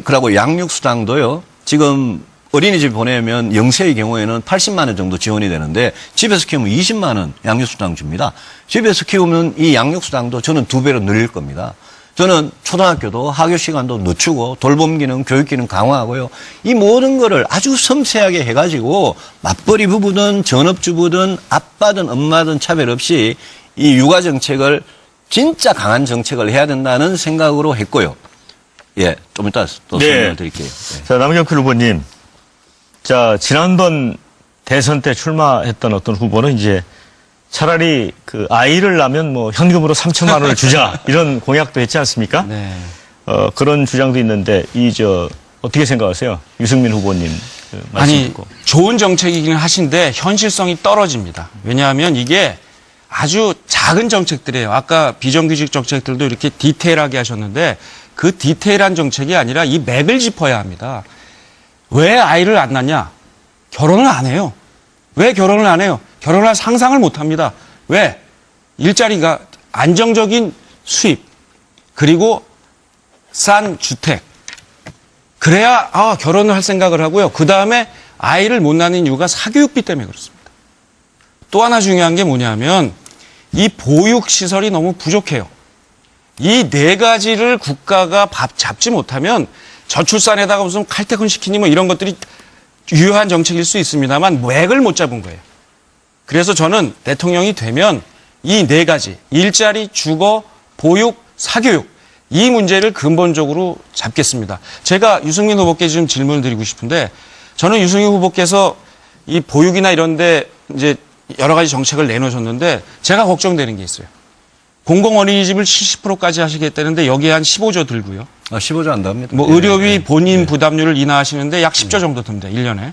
그러고 양육수당도요. 지금 어린이집 보내면 영세의 경우에는 80만 원 정도 지원이 되는데 집에서 키우면 20만 원 양육수당 줍니다. 집에서 키우면 이 양육수당도 저는 2배로 늘릴 겁니다. 저는 초등학교도 학교 시간도 늦추고 돌봄기능, 교육기능 강화하고요. 이 모든 거를 아주 섬세하게 해가지고 맞벌이 부부든 전업주부든 아빠든 엄마든 차별 없이 이 육아정책을 진짜 강한 정책을 해야 된다는 생각으로 했고요. 예, 좀 이따 또 설명을 드릴게요. 예. 자, 남경필 후보님. 자, 지난번 대선 때 출마했던 어떤 후보는 이제 차라리 그 아이를 낳으면 뭐 현금으로 3천만 원을 주자 이런 공약도 했지 않습니까? 네. 그런 주장도 있는데 어떻게 생각하세요? 유승민 후보님 말씀 아니 듣고. 좋은 정책이긴 하신데 현실성이 떨어집니다. 왜냐하면 이게 아주 작은 정책들이에요. 아까 비정규직 정책들도 이렇게 디테일하게 하셨는데 그 디테일한 정책이 아니라 이 맥을 짚어야 합니다. 왜 아이를 안 낳냐? 결혼을 안 해요. 왜 결혼을 안 해요? 결혼할 상상을 못 합니다. 왜? 일자리가 안정적인 수입, 그리고 싼 주택. 그래야 결혼을 할 생각을 하고요. 그 다음에 아이를 못 낳는 이유가 사교육비 때문에 그렇습니다. 또 하나 중요한 게 뭐냐면 이 보육시설이 너무 부족해요. 이 4가지를 국가가 잡지 못하면 저출산에다가 무슨 칼퇴근 시키니 뭐 이런 것들이 유효한 정책일 수 있습니다만 맥을 못 잡은 거예요. 그래서 저는 대통령이 되면 이 4가지 일자리, 주거, 보육, 사교육 이 문제를 근본적으로 잡겠습니다. 제가 유승민 후보께 좀 질문을 드리고 싶은데 저는 유승민 후보께서 이 보육이나 이런 데 이제 여러 가지 정책을 내놓으셨는데 제가 걱정되는 게 있어요. 공공 어린이집을 70%까지 하시겠다는데 여기에 한 15조 들고요. 15조 안 답니다. 뭐 의료비 본인 부담률을 인하하시는데 약 10조 정도 듭니다. 1년에.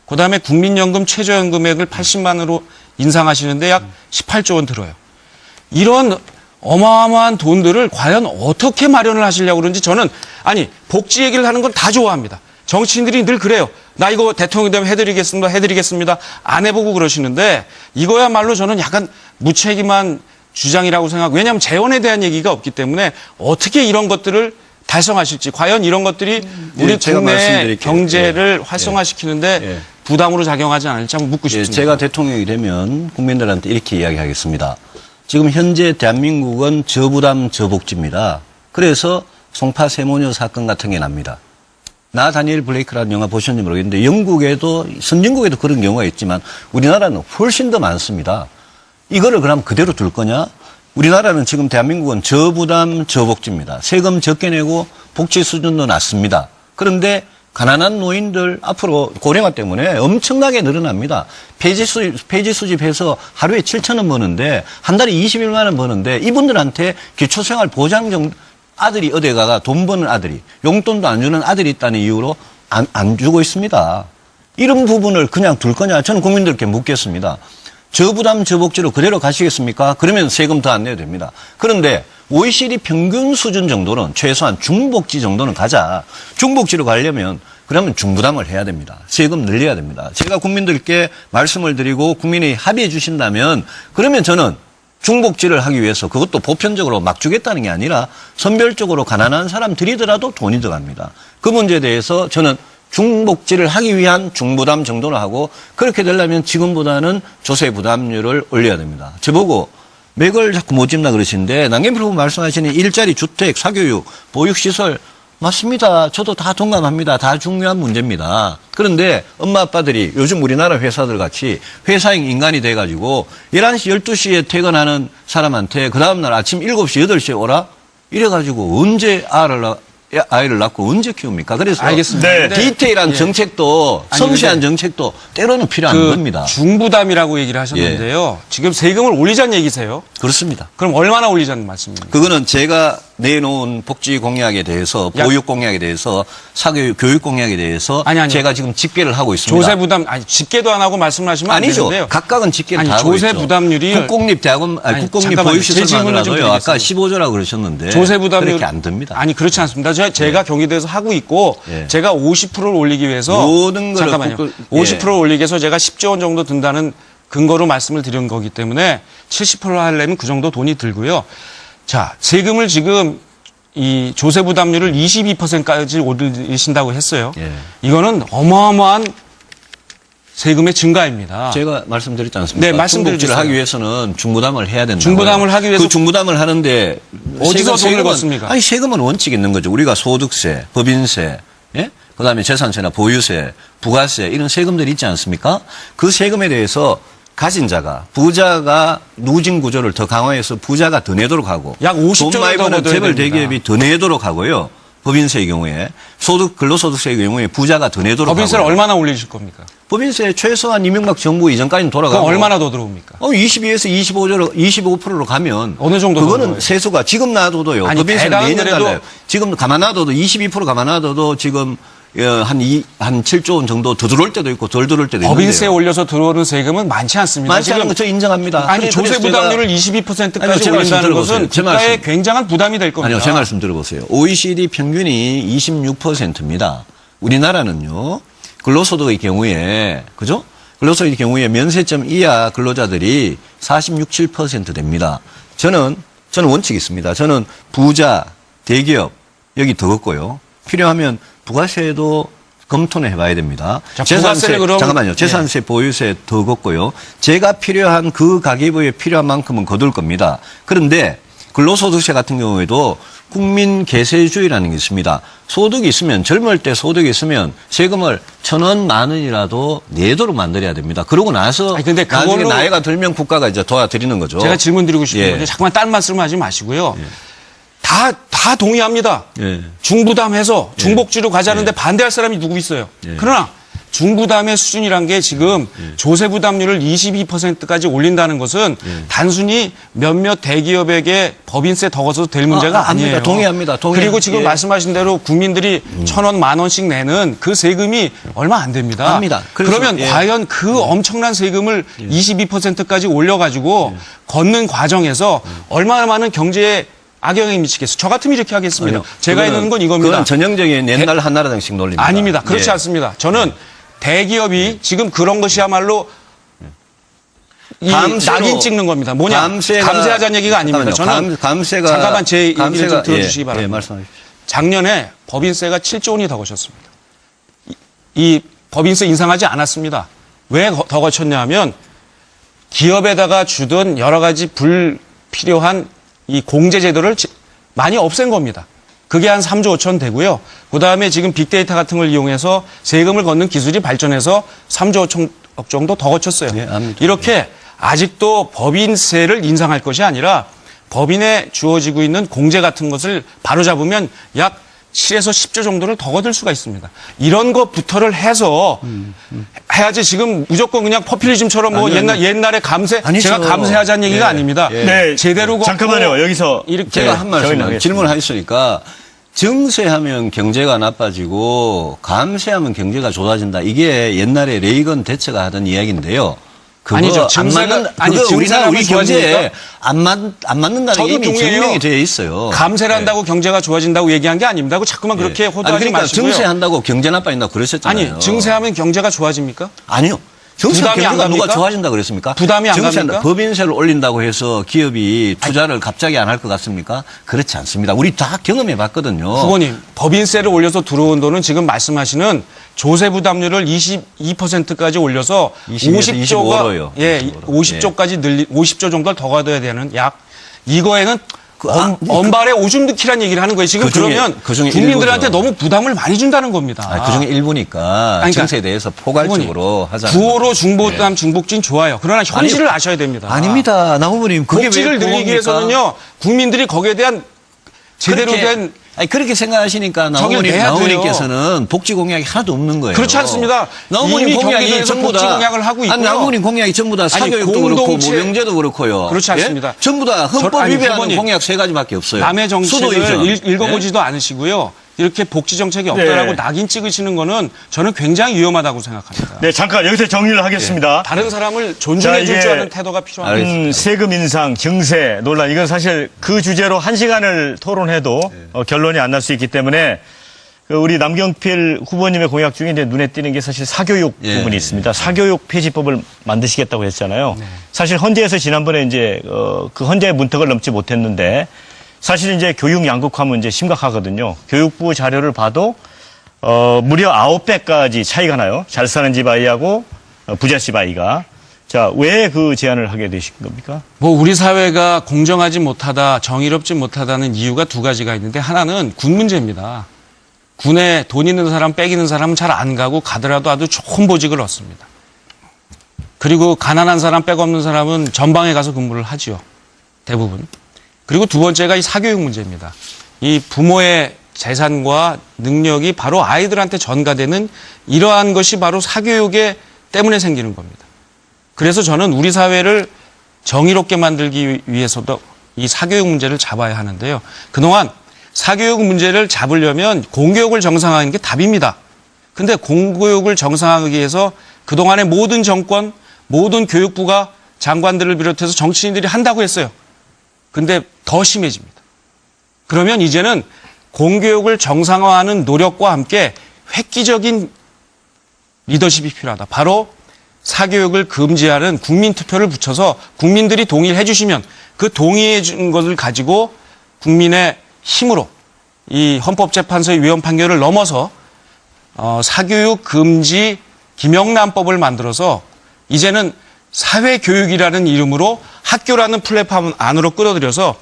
그다음에 국민연금 최저연금액을 80만 원으로 인상하시는데 약 18조 원 들어요. 이런 어마어마한 돈들을 과연 어떻게 마련을 하시려고 그런지 저는 복지 얘기를 하는 건 다 좋아합니다. 정치인들이 늘 그래요. 나 이거 대통령 되면 해드리겠습니다. 안 해보고 그러시는데 이거야말로 저는 약간 무책임한 주장이라고 생각하고 왜냐하면 재원에 대한 얘기가 없기 때문에 어떻게 이런 것들을 달성하실지 과연 이런 것들이 우리 제가 국내 말씀드릴게요. 경제를 활성화시키는데 부담으로 작용하지 않을지 한번 묻고 싶습니다. 제가 대통령이 되면 국민들한테 이렇게 이야기하겠습니다. 지금 현재 대한민국은 저부담 저복지입니다. 그래서 송파 세모녀 사건 같은 게 납니다. 나 다니엘 블레이크라는 영화 보셨는지 모르겠는데 영국에도 선진국에도 그런 경우가 있지만 우리나라는 훨씬 더 많습니다. 이거를 그럼 그대로 둘 거냐? 우리나라는 지금 대한민국은 저부담 저복지입니다. 세금 적게 내고 복지 수준도 낮습니다. 그런데 가난한 노인들 앞으로 고령화 때문에 엄청나게 늘어납니다. 폐지 수집해서 하루에 7,000원 버는데 한 달에 21만 원 버는데 이분들한테 기초생활 보장 정도 아들이 어디 가가 돈 버는 아들이 용돈도 안 주는 아들이 있다는 이유로 안 주고 있습니다. 이런 부분을 그냥 둘 거냐? 저는 국민들께 묻겠습니다. 저부담 저복지로 그대로 가시겠습니까? 그러면 세금 더 안 내도 됩니다. 그런데 OECD 평균 수준 정도는 최소한 중복지 정도는 가자. 중복지로 가려면 그러면 중부담을 해야 됩니다. 세금 늘려야 됩니다. 제가 국민들께 말씀을 드리고 국민이 합의해 주신다면 그러면 저는 중복지를 하기 위해서 그것도 보편적으로 막 주겠다는 게 아니라 선별적으로 가난한 사람들이더라도 돈이 들어갑니다. 그 문제에 대해서 저는 중복지를 하기 위한 중부담 정도로 하고 그렇게 되려면 지금보다는 조세 부담률을 올려야 됩니다. 저보고 맥을 자꾸 못 짚나 그러시는데 남경필 후보 말씀하시는 일자리, 주택, 사교육, 보육시설 맞습니다. 저도 다 동감합니다. 다 중요한 문제입니다. 그런데 엄마 아빠들이 요즘 우리나라 회사들 같이 회사인 인간이 돼가지고 11시, 12시에 퇴근하는 사람한테 그 다음날 아침 7시, 8시에 오라? 이래가지고 언제 아이를 낳고 언제 키웁니까? 그래서 알겠습니다. 네. 예. 디테일한 정책도 섬세한 정책도 때로는 필요한 겁니다. 중부담이라고 얘기를 하셨는데요. 지금 세금을 올리자는 얘기세요? 그렇습니다. 그럼 얼마나 올리자는 말씀입니까? 그거는 제가 내놓은 복지 공약에 대해서 보육 공약에 대해서 사교육 교육 공약에 대해서 아니. 제가 지금 집계를 하고 있습니다. 조세 부담 집계도 안 하고 말씀하시면 안 아니죠. 되는데요. 각각은 집계를 아니, 다 하고 조세 있죠. 부담률이 국공립대학원 국공립 잠깐만요. 제 보육시설만 질문을 좀 하더라도요. 아까 드리겠습니다. 15조라고 그러셨는데 조세 부담률 그렇게 안 됩니다. 아니 그렇지 않습니다. 제가 경기도에서 하고 있고 예. 제가 50%를 올리기 위해서 모든 거를 잠깐만요. 국고- 50%를 올리기 위해서 제가 10조 원 정도 든다는 근거로 말씀을 드린 거기 때문에 70% 하려면 그 정도 돈이 들고요. 자, 세금을 지금 이 조세 부담률을 22%까지 올리신다고 했어요. 예. 이거는 어마어마한 세금의 증가입니다. 제가 말씀드렸지 않습니까? 네, 말씀드려 중복지를 주세요. 하기 위해서는 중부담을 해야 된다. 중부담을 하기 위해서 그 중부담을 하는데 어디서 돈을 세금은- 걷습니까? 아니 세금은 원칙이 있는 거죠. 우리가 소득세, 법인세, 예? 그다음에 재산세나 보유세, 부가세 이런 세금들이 있지 않습니까? 그 세금에 대해서 가진 자가 부자가 누진 구조를 더 강화해서 부자가 더 내도록 하고 약 50조 돈 많이 더 버는 얻어야 재벌 됩니다. 대기업이 더 내도록 하고요. 법인세의 경우에 근로소득세의 경우에 부자가 더 내도록 법인세를 하고요. 얼마나 올리실 겁니까? 법인세 최소한 이명박 정부 이전까지는 돌아가고 그럼 얼마나 더 들어옵니까? 22에서 25%로 가면 어느 정도 그거는 정도예요? 세수가 지금 놔둬도요. 아니, 법인세는 배당은 매년 그래도- 달라요. 지금 가만 놔둬도 22% 가만 놔둬도 지금 한 7조 원 정도 더 들어올 때도 있고 덜 들어올 때도 법인세 있는데요. 올려서 들어오는 세금은 많지 않습니다. 많지 않은 지금 거 저 인정합니다. 아니 그래서 조세 제가- 부담률을 아니요, 22%까지 제 말씀 올린다는 들어보세요. 것은 제 국가에 말씀. 굉장한 부담이 될 겁니다. 아니요, 제 말씀 들어보세요. OECD 평균이 26%입니다. 우리나라는요, 근로소득의 경우에, 그죠? 근로소득의 경우에 면세점 이하 근로자들이 46, 7% 됩니다. 저는 원칙이 있습니다. 저는 부자, 대기업, 여기 더 걷고요. 필요하면 부가세도 검토는 해봐야 됩니다. 자, 부가세를 그럼- 잠깐만요. 재산세, 보유세 더 걷고요. 제가 필요한 그 가계부에 필요한 만큼은 거둘 겁니다. 그런데 근로소득세 같은 경우에도 국민 계세주의라는 게 있습니다. 소득이 있으면 젊을 때 소득이 있으면 세금을 1,000원, 10,000원이라도 내도록 만들어야 됩니다. 그러고 나서 아니, 근데 나중에 그걸로- 나이가 들면 국가가 이제 도와드리는 거죠. 제가 질문 드리고 싶은 예. 거죠. 자꾸만 딴 말씀하지 마시고요. 다 동의합니다. 예. 중부담해서 중복지로 가자는데 반대할 사람이 누구 있어요. 그러나 중부담의 수준이란 게 지금 조세 부담률을 22%까지 올린다는 것은 단순히 몇몇 대기업에게 법인세 더 걷어도 될 문제가 압니다. 아니에요. 동의합니다. 그리고 지금 예. 말씀하신 대로 국민들이 1,000원, 10,000원씩 내는 그 세금이 얼마 안 됩니다. 압니다. 그래서, 그러면 예. 과연 그 엄청난 세금을 22%까지 올려가지고 걷는 과정에서 얼마나 많은 경제에 악영향이 미치겠어요. 저 같으면 이렇게 하겠습니다. 아니요. 제가 해놓은 건 이겁니다. 그건 전형적인 옛날 한나라당식 논리입니다. 아닙니다. 그렇지 예. 않습니다. 저는 대기업이 지금 그런 것이야말로 이 감세로- 낙인 찍는 겁니다. 뭐냐? 감세하자는 얘기가 아닙니다. 저는 감세가 잠깐만 제 얘기를 좀 들어주시기 바랍니다. 예, 말씀하십시오. 작년에 법인세가 7조 원이 더 거쳤습니다. 이 법인세 인상하지 않았습니다. 왜 더 거쳤냐 하면 기업에다가 주던 여러 가지 필요한 이 공제 제도를 많이 없앤 겁니다. 그게 한 3조 5천 되고요. 그다음에 지금 빅데이터 같은 걸 이용해서 세금을 걷는 기술이 발전해서 3조 5천억 정도 더 거쳤어요. 네, 압니다. 이렇게 아직도 법인세를 인상할 것이 아니라 법인에 주어지고 있는 공제 같은 것을 바로잡으면 약 7에서 10조 정도를 더 거둘 수가 있습니다. 이런 것부터를 해서 해야지 지금 무조건 그냥 포퓰리즘처럼 뭐 옛날에 감세 아니죠. 제가 감세하자는 얘기가 예. 아닙니다. 예. 네. 제대로 걷고 잠깐만요. 여기서 이렇게 제가 한 말씀 정의하겠습니다. 질문하셨으니까 증세하면 경제가 나빠지고 감세하면 경제가 좋아진다. 이게 옛날에 레이건 대처가 하던 이야기인데요. 그거 아니죠. 안 맞는 그거 우리 경제에 안 맞는다는 게 저도 이미 동의해요. 증명이 되어 있어요. 감세를 한다고 경제가 좋아진다고 얘기한 게 아닙니다. 그 자꾸만 그렇게 호도하지 그러니까 마시고요. 증세한다고 경제 나빠진다고 그러셨잖아요. 아니, 증세하면 경제가 좋아집니까? 아니요. 증세 부담이 안 경제가 누가 갑니까? 좋아진다 그랬습니까? 부담이 안 증세한다. 갑니까? 법인세를 올린다고 해서 기업이 투자를 갑자기 안 할 것 같습니까? 그렇지 않습니다. 우리 다 경험해 봤거든요. 후보님, 법인세를 올려서 들어온 돈은 지금 말씀하시는 조세 부담률을 22%까지 올려서 20에서 50조가 25%요. 예, 50조까지 50조 정도를 더 걷어야 되는 약 이거에는 언발의 오줌 넣기란 얘기를 하는 거예요. 지금 그러면 그중에 국민들한테 일부죠. 너무 부담을 많이 준다는 겁니다. 그중에 일부니까 그러니까 증세에 대해서 포괄적으로 하자는 구호로 거죠. 중부담, 중복진 좋아요. 그러나 현실을 아셔야 됩니다. 아닙니다. 나 후보님 그게 복지를 왜 늘리기 그겁니까? 위해서는요. 국민들이 거기에 대한 제대로 된 그렇게 생각하시니까 저기를 내야 돼요. 나후보님께서는 복지 공약이 하나도 없는 거예요. 그렇지 않습니다. 나후보님 이미 공약이 경기도에서 전부 복지 다 공약을 하고 있고요. 나후보님 공약이 전부 다 사교육도 그렇고 공동체- 모병제도 그렇고요. 그렇지 않습니다. 예? 전부 다 헌법 아니, 위배하는 후보님, 공약 3가지밖에 없어요. 남의 정책을 수도이전. 읽어보지도 않으시고요. 이렇게 복지 정책이 없다라고 네. 낙인 찍으시는 거는 저는 굉장히 위험하다고 생각합니다. 네, 잠깐 여기서 정리를 하겠습니다. 다른 사람을 존중해 줄 자, 줄 이게- 아는 태도가 필요합니다. 알겠습니다. 세금 인상, 증세 논란 이건 사실 그 주제로 1시간을 토론해도 결론이 안 날 수 있기 때문에 그 우리 남경필 후보님의 공약 중에 이제 눈에 띄는 게 사실 사교육 예. 부분이 있습니다. 사교육 폐지법을 만드시겠다고 했잖아요. 사실 헌재에서 지난번에 이제 그 헌재의 문턱을 넘지 못했는데 사실 이제 교육 양극화는 이제 심각하거든요. 교육부 자료를 봐도 무려 9배까지 차이가 나요. 잘 사는 집 아이하고 부자 집 아이가. 자, 왜 그 제안을 하게 되신 겁니까? 뭐 우리 사회가 공정하지 못하다, 정의롭지 못하다는 이유가 두 가지가 있는데 하나는 군 문제입니다. 군에 돈 있는 사람, 빽 있는 사람은 잘 안 가고 가더라도 아주 좋은 보직을 얻습니다. 그리고 가난한 사람, 빽 없는 사람은 전방에 가서 근무를 하지요. 대부분. 그리고 두 번째가 이 사교육 문제입니다. 이 부모의 재산과 능력이 바로 아이들한테 전가되는 이러한 것이 바로 사교육에 때문에 생기는 겁니다. 그래서 저는 우리 사회를 정의롭게 만들기 위해서도 이 사교육 문제를 잡아야 하는데요. 그동안 사교육 문제를 잡으려면 공교육을 정상화하는 게 답입니다. 근데 공교육을 정상화하기 위해서 그동안의 모든 정권, 모든 교육부가 장관들을 비롯해서 정치인들이 한다고 했어요. 근데 더 심해집니다. 그러면 이제는 공교육을 정상화하는 노력과 함께 획기적인 리더십이 필요하다. 바로 사교육을 금지하는 국민투표를 붙여서 국민들이 동의를 해주시면 그 동의해 준 것을 가지고 국민의 힘으로 이 헌법재판소의 위헌 판결을 넘어서 사교육 금지 김영란법을 만들어서 이제는 사회교육이라는 이름으로 학교라는 플랫폼 안으로 끌어들여서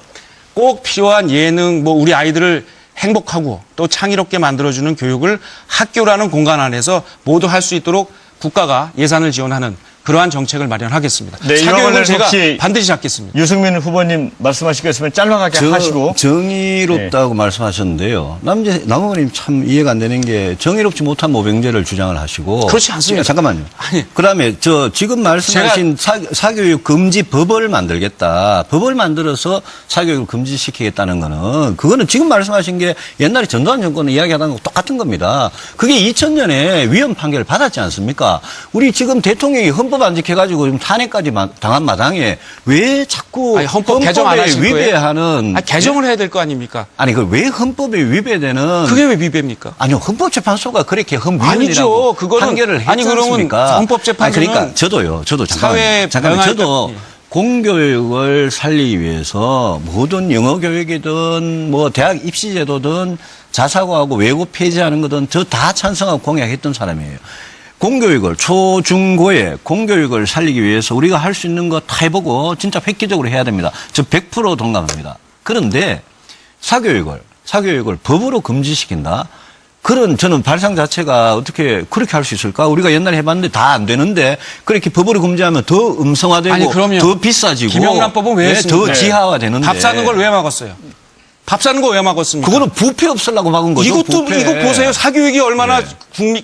꼭 필요한 예능, 뭐 우리 아이들을 행복하고 또 창의롭게 만들어주는 교육을 학교라는 공간 안에서 모두 할 수 있도록 국가가 예산을 지원하는 그러한 정책을 마련하겠습니다. 네, 이와 사교육은 관련 제가 혹시 반드시 잡겠습니다. 유승민 후보님 말씀하실 거 있으면 짤막하게 하시고. 정의롭다고 말씀하셨는데요. 남원님 참 이해가 안 되는 게 정의롭지 못한 모병제를 주장을 하시고. 그렇지 않습니다. 잠깐만요. 아니. 그다음에 지금 말씀하신 사교육 금지 법을 만들겠다. 법을 만들어서 사교육을 금지시키겠다는 거는 그거는 지금 말씀하신 게 옛날에 전두환 정권이 이야기하던 거 똑같은 겁니다. 그게 2000년에 위헌 판결을 받았지 않습니까? 우리 지금 대통령이 헌법 안 지켜가지고 지금 탄핵까지 당한 마당에 왜 자꾸 아니, 헌법 개정 안 하실 거예요? 위배하는 개정을 해야 될 거 아닙니까? 아니 그 왜 헌법에 위배되는 그게 왜 위배입니까? 아니요 헌법재판소가 그렇게 아니죠. 헌위헌이라고 그거는 판결을 했지 아니, 그러면 않습니까? 헌법재판소는 그러니까 저도 사회 잠깐만 저도 병행할 공교육을 살리기 위해서 모든 영어 교육이든 뭐 대학 입시 제도든 자사고하고 외고 폐지하는 거든 저 다 찬성하고 공약했던 사람이에요. 공교육을 초중고에 공교육을 살리기 위해서 우리가 할 수 있는 거 다 해보고 진짜 획기적으로 해야 됩니다. 저 100% 동감합니다. 그런데 사교육을 법으로 금지시킨다? 그런 저는 발상 자체가 어떻게 그렇게 할 수 있을까? 우리가 옛날에 해봤는데 다 안 되는데 그렇게 법으로 금지하면 더 음성화되고 아니, 그럼요. 더 비싸지고 김영란법은 왜 했습니까? 더 지하화되는데 밥 사는 걸 왜 막았어요? 밥 사는 거 왜 막았습니까? 그거는 부패 없애려고 막은 거죠. 이것도 부패. 이거 보세요. 사교육이 얼마나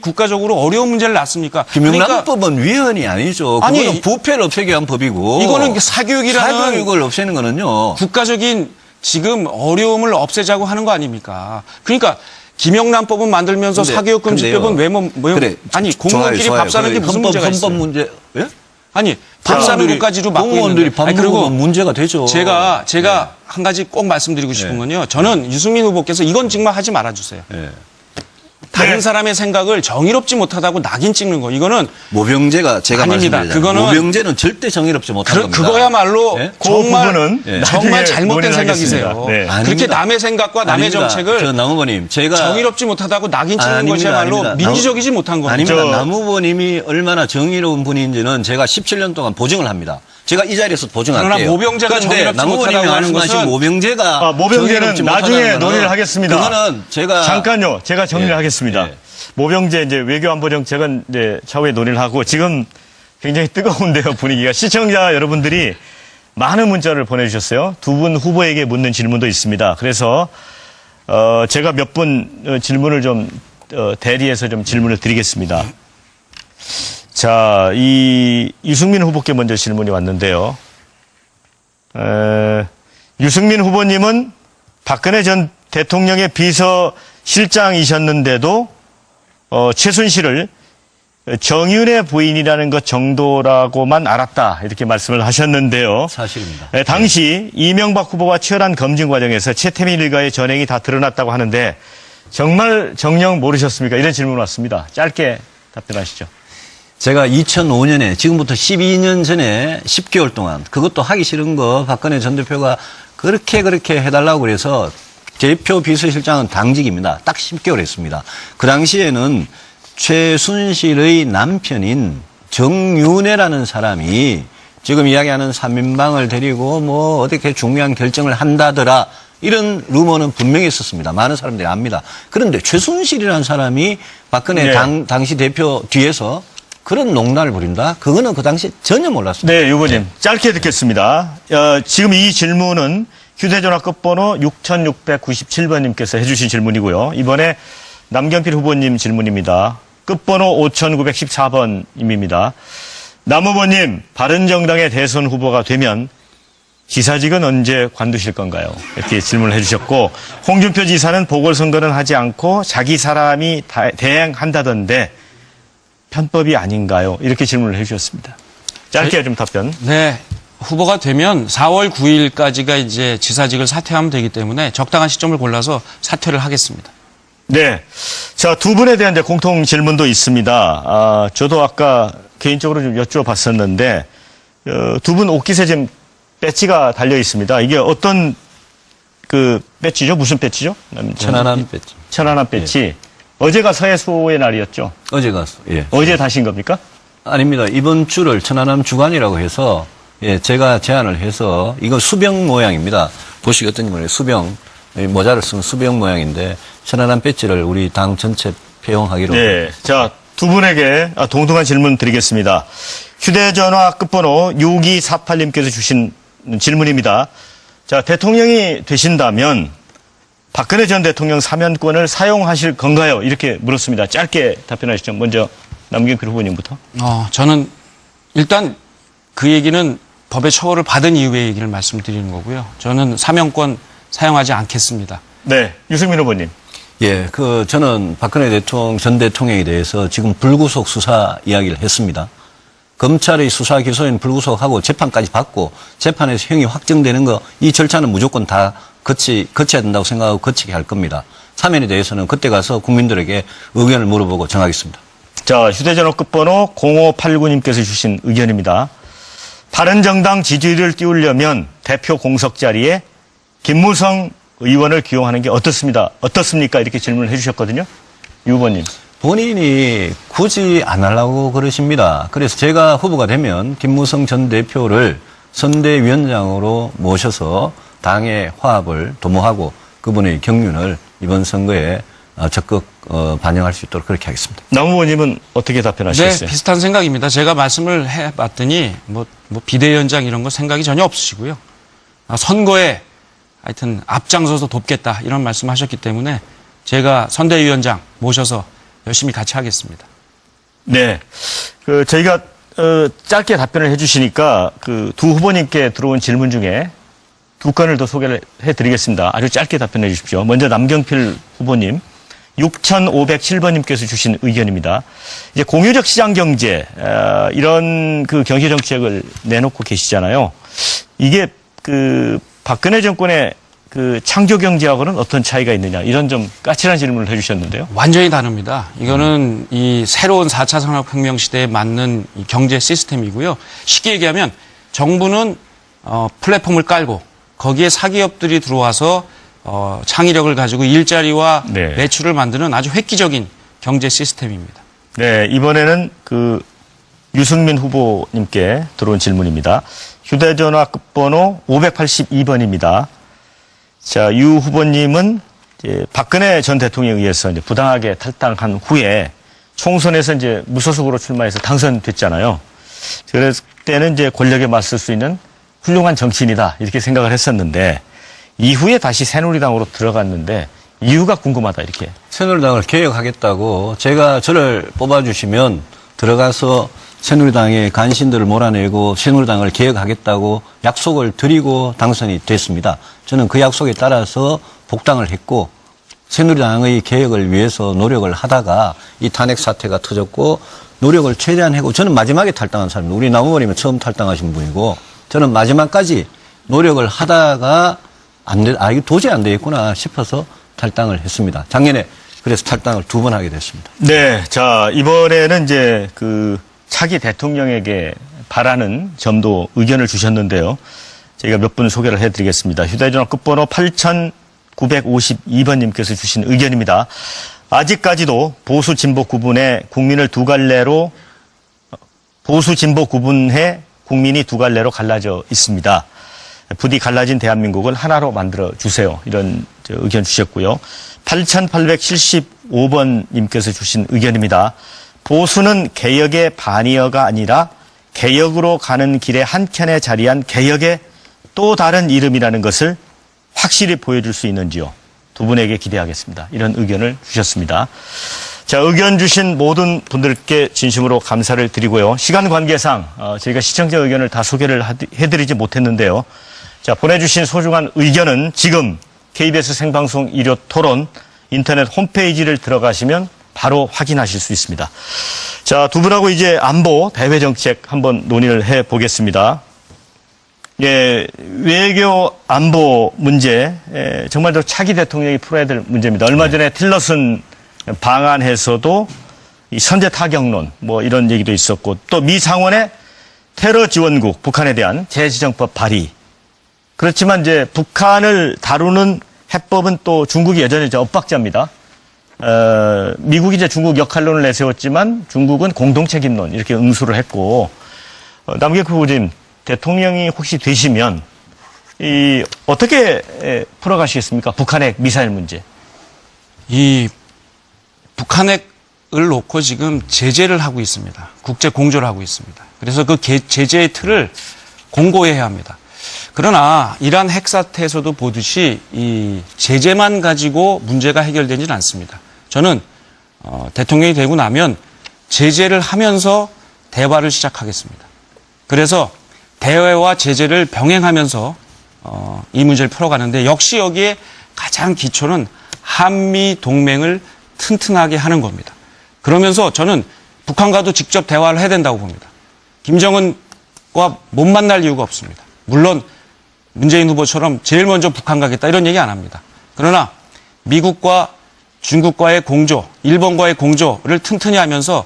국가적으로 어려운 문제를 낳습니까? 김영란법은 위헌이 아니죠. 아니, 그거는 부패를 없애기 위한 법이고. 이거는 사교육이라는 사교육을 없애는 거는요. 국가적인 지금 어려움을 없애자고 하는 거 아닙니까? 그러니까 김영란법은 만들면서 근데, 사교육금지법은 근데요. 왜 아니 공무원끼리 좋아요. 밥 사는 게 무슨 헌법, 문제가 있어요? 헌법 문제. 예? 아니 밥 사는 것까지도 막고 공무원들이 있는데. 밥 아니, 먹으면 문제가 되죠. 제가 한 가지 꼭 말씀드리고 싶은 건요. 저는 유승민 후보께서 이건 정말 하지 말아주세요. 예. 다른 네. 사람의 생각을 정의롭지 못하다고 낙인 찍는 거. 이거는 모병제가 제가 아닙니다. 말씀드리잖아요. 그거는- 모병제는 절대 정의롭지 못한 겁니다. 그거야말로 예? 정말 부분은 예. 정말 나중에 잘못된 논의를 생각이세요. 하겠습니다. 네. 그렇게 아닙니다. 남의 생각과 남의 아닙니다. 정책을 저 남 후보님, 제가 정의롭지 못하다고 낙인 찍는 아닙니다, 것이야말로 아닙니다. 민주적이지 못한 거예요. 아닙니다. 저- 남 후보님이 얼마나 정의로운 분인지는 제가 17년 동안 보증을 합니다. 제가 이 자리에서 보증할게요. 그러나 모병제가 그런데 정의롭지 남 후보님이 못하다고 하는 말씀하신 것은 모병제가 모병제는 정의롭지 나중에 못하다는 거는 논의를 하겠습니다. 그거는 제가 잠깐요. 제가 정리를 예. 하겠습니다. 예. 모병제 이제 외교안보정책은 이제 차후에 논의를 하고 지금 굉장히 뜨거운데요, 분위기가. 시청자 여러분들이 많은 문자를 보내주셨어요. 두 분 후보에게 묻는 질문도 있습니다. 그래서 제가 몇 분 질문을 좀 대리해서 좀 질문을 드리겠습니다. 자, 이 유승민 후보께 먼저 질문이 왔는데요. 유승민 후보님은 박근혜 전 대통령의 비서실장이셨는데도 최순실을 정윤의 부인이라는 것 정도라고만 알았다 이렇게 말씀을 하셨는데요. 사실입니다. 당시 이명박 후보와 치열한 검증 과정에서 최태민 일가의 전행이 다 드러났다고 하는데 정말 정녕 모르셨습니까? 이런 질문 왔습니다. 짧게 답변하시죠. 제가 2005년에 지금부터 12년 전에 10개월 동안 그것도 하기 싫은 거 박근혜 전 대표가 그렇게 해달라고 그래서 대표 비서실장은 당직입니다. 딱 10개월 했습니다. 그 당시에는 최순실의 남편인 정윤회라는 사람이 지금 이야기하는 3인방을 데리고 뭐 어떻게 중요한 결정을 한다더라 이런 루머는 분명히 있었습니다. 많은 사람들이 압니다. 그런데 최순실이라는 사람이 박근혜 네. 당시 대표 뒤에서 그런 농단을 부린다? 그거는 그 당시 전혀 몰랐습니다. 네, 후보님. 짧게 듣겠습니다. 지금 이 질문은 휴대전화 끝번호 6697번님께서 해주신 질문이고요. 이번에 남경필 후보님 질문입니다. 끝번호 5914번님입니다. 남 후보님, 바른정당의 대선 후보가 되면 지사직은 언제 관두실 건가요? 이렇게 질문을 해주셨고, 홍준표 지사는 보궐선거는 하지 않고 자기 사람이 대행한다던데 편법이 아닌가요? 이렇게 질문을 해주셨습니다. 짧게 좀 답변. 네. 후보가 되면 4월 9일까지가 이제 지사직을 사퇴하면 되기 때문에 적당한 시점을 골라서 사퇴를 하겠습니다. 네. 자, 두 분에 대한 이제 공통 질문도 있습니다. 저도 아까 개인적으로 좀 여쭤봤었는데, 두 분 옷깃에 지금 배지가 달려 있습니다. 이게 어떤 그 배지죠? 무슨 배지죠? 천안함 배지. 천안함 배지. 어제가 서해수호의 날이었죠? 어제 갔어. 예. 어제 다신 겁니까? 아닙니다. 이번 주를 천안함 주간이라고 해서 예, 제가 제안을 해서 이거 수병 모양입니다. 보시겠더니 말이에요. 수병. 모자를 쓴 수병 모양인데 천안함 배지를 우리 당 전체 폐용하기로. 네. 자, 두 분에게 동등한 질문 드리겠습니다. 휴대전화 끝번호 6248님께서 주신 질문입니다. 자, 대통령이 되신다면 박근혜 전 대통령 사면권을 사용하실 건가요? 이렇게 물었습니다. 짧게 답변하시죠. 먼저 남경필 후보님부터. 저는 일단 그 얘기는 법의 처벌을 받은 이후의 얘기를 말씀드리는 거고요. 저는 사면권 사용하지 않겠습니다. 네. 유승민 후보님. 예, 저는 박근혜 전 대통령에 대해서 지금 불구속 수사 이야기를 했습니다. 검찰의 수사 기소인 불구속하고 재판까지 받고 재판에서 형이 확정되는 거 이 절차는 무조건 다 거쳐야 된다고 생각하고 거치게 할 겁니다. 사면에 대해서는 그때 가서 국민들에게 의견을 물어보고 정하겠습니다. 자, 휴대전화 끝번호 0589님께서 주신 의견입니다. 바른정당 지지율을 띄우려면 대표 공석 자리에 김무성 의원을 기용하는 게 어떻습니까? 이렇게 질문을 해주셨거든요. 유 후보님. 본인이 굳이 안 하려고 그러십니다. 그래서 제가 후보가 되면 김무성 전 대표를 선대위원장으로 모셔서 당의 화합을 도모하고 그분의 경륜을 이번 선거에 적극 반영할 수 있도록 그렇게 하겠습니다. 남 후보님은 어떻게 답변하시겠어요? 네, 비슷한 생각입니다. 제가 말씀을 해봤더니 뭐 비대위원장 이런 거 생각이 전혀 없으시고요. 선거에 하여튼 앞장서서 돕겠다 이런 말씀하셨기 때문에 제가 선대위원장 모셔서 열심히 같이 하겠습니다. 네. 저희가 짧게 답변을 해주시니까 그 두 후보님께 들어온 질문 중에 두 건을 더 소개를 해드리겠습니다. 아주 짧게 답변해 주십시오. 먼저 남경필 후보님, 6507번님께서 주신 의견입니다. 이제 공유적 시장 경제, 이런 그 경제 정책을 내놓고 계시잖아요. 이게 그 박근혜 정권의 그 창조 경제하고는 어떤 차이가 있느냐, 이런 좀 까칠한 질문을 해주셨는데요. 완전히 다릅니다. 이거는 이 새로운 4차 산업혁명 시대에 맞는 이 경제 시스템이고요. 쉽게 얘기하면 정부는 플랫폼을 깔고 거기에 사기업들이 들어와서 창의력을 가지고 일자리와 네. 매출을 만드는 아주 획기적인 경제 시스템입니다. 네, 이번에는 그 유승민 후보님께 들어온 질문입니다. 휴대전화 끝번호 582번입니다. 자, 유 후보님은 이제 박근혜 전 대통령에 의해서 이제 부당하게 탈당한 후에 총선에서 이제 무소속으로 출마해서 당선됐잖아요. 그랬을 때는 이제 권력에 맞설 수 있는 훌륭한 정치인이다 이렇게 생각을 했었는데 이후에 다시 새누리당으로 들어갔는데 이유가 궁금하다 이렇게. 새누리당을 개혁하겠다고 제가 저를 뽑아주시면 들어가서 새누리당의 간신들을 몰아내고 새누리당을 개혁하겠다고 약속을 드리고 당선이 됐습니다. 저는 그 약속에 따라서 복당을 했고 새누리당의 개혁을 위해서 노력을 하다가 이 탄핵 사태가 터졌고 노력을 최대한 했고 저는 마지막에 탈당한 사람입니다. 우리 남 후보님은 처음 탈당하신 분이고 저는 마지막까지 노력을 하다가 이거 도저히 안 되겠구나 싶어서 탈당을 했습니다. 작년에 그래서 탈당을 2번 하게 됐습니다. 네, 자 이번에는 이제 그 차기 대통령에게 바라는 점도 의견을 주셨는데요. 저희가 몇 분 소개를 해드리겠습니다. 휴대전화 끝번호 8952번님께서 주신 의견입니다. 아직까지도 보수 진보 구분해 국민이 두 갈래로 갈라져 있습니다. 부디 갈라진 대한민국을 하나로 만들어 주세요. 이런 의견 주셨고요. 8875번님께서 주신 의견입니다. 보수는 개혁의 반이어가 아니라 개혁으로 가는 길의 한켠에 자리한 개혁의 또 다른 이름이라는 것을 확실히 보여줄 수 있는지요. 두 분에게 기대하겠습니다. 이런 의견을 주셨습니다. 자, 의견 주신 모든 분들께 진심으로 감사를 드리고요. 시간 관계상 저희가 시청자 의견을 다 소개를 해드리지 못했는데요. 자, 보내주신 소중한 의견은 지금 KBS 생방송 일요 토론 인터넷 홈페이지를 들어가시면 바로 확인하실 수 있습니다. 자, 두 분하고 이제 안보, 대외 정책 한번 논의를 해 보겠습니다. 예, 외교 안보 문제, 정말 더 차기 대통령이 풀어야 될 문제입니다. 얼마 전에 틸러슨 방안에서도 이 선제 타격론, 뭐 이런 얘기도 있었고, 또 미 상원의 테러 지원국, 북한에 대한 재지정법 발의. 그렇지만 이제 북한을 다루는 해법은 또 중국이 여전히 엇박자입니다. 미국이 이제 중국 역할론을 내세웠지만 중국은 공동책임론 이렇게 응수를 했고, 남경필 후보님, 대통령이 혹시 되시면 어떻게 풀어가시겠습니까? 북한의 미사일 문제. 이 북한을 놓고 지금 제재를 하고 있습니다. 국제 공조를 하고 있습니다. 그래서 그 제재의 틀을 공고해야 합니다. 그러나 이란 핵 사태에서도 보듯이 이 제재만 가지고 문제가 해결되지는 않습니다. 저는 대통령이 되고 나면 제재를 하면서 대화를 시작하겠습니다. 그래서 대화와 제재를 병행하면서 이 문제를 풀어가는데 역시 여기에 가장 기초는 한미 동맹을 튼튼하게 하는 겁니다. 그러면서 저는 북한과도 직접 대화를 해야 된다고 봅니다. 김정은과 못 만날 이유가 없습니다. 물론 문재인 후보처럼 제일 먼저 북한 가겠다 이런 얘기 안 합니다. 그러나 미국과 중국과의 공조, 일본과의 공조를 튼튼히 하면서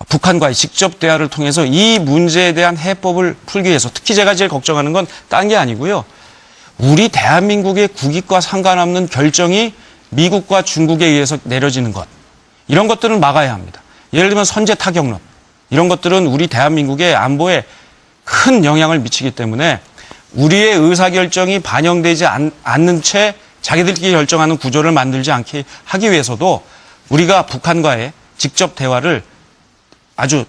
북한과의 직접 대화를 통해서 이 문제에 대한 해법을 풀기 위해서 특히 제가 제일 걱정하는 건 딴 게 아니고요. 우리 대한민국의 국익과 상관없는 결정이 미국과 중국에 의해서 내려지는 것. 이런 것들은 막아야 합니다. 예를 들면 선제 타격론 이런 것들은 우리 대한민국의 안보에 큰 영향을 미치기 때문에 우리의 의사결정이 반영되지 않는 채 자기들끼리 결정하는 구조를 만들지 않게 하기 위해서도 우리가 북한과의 직접 대화를 아주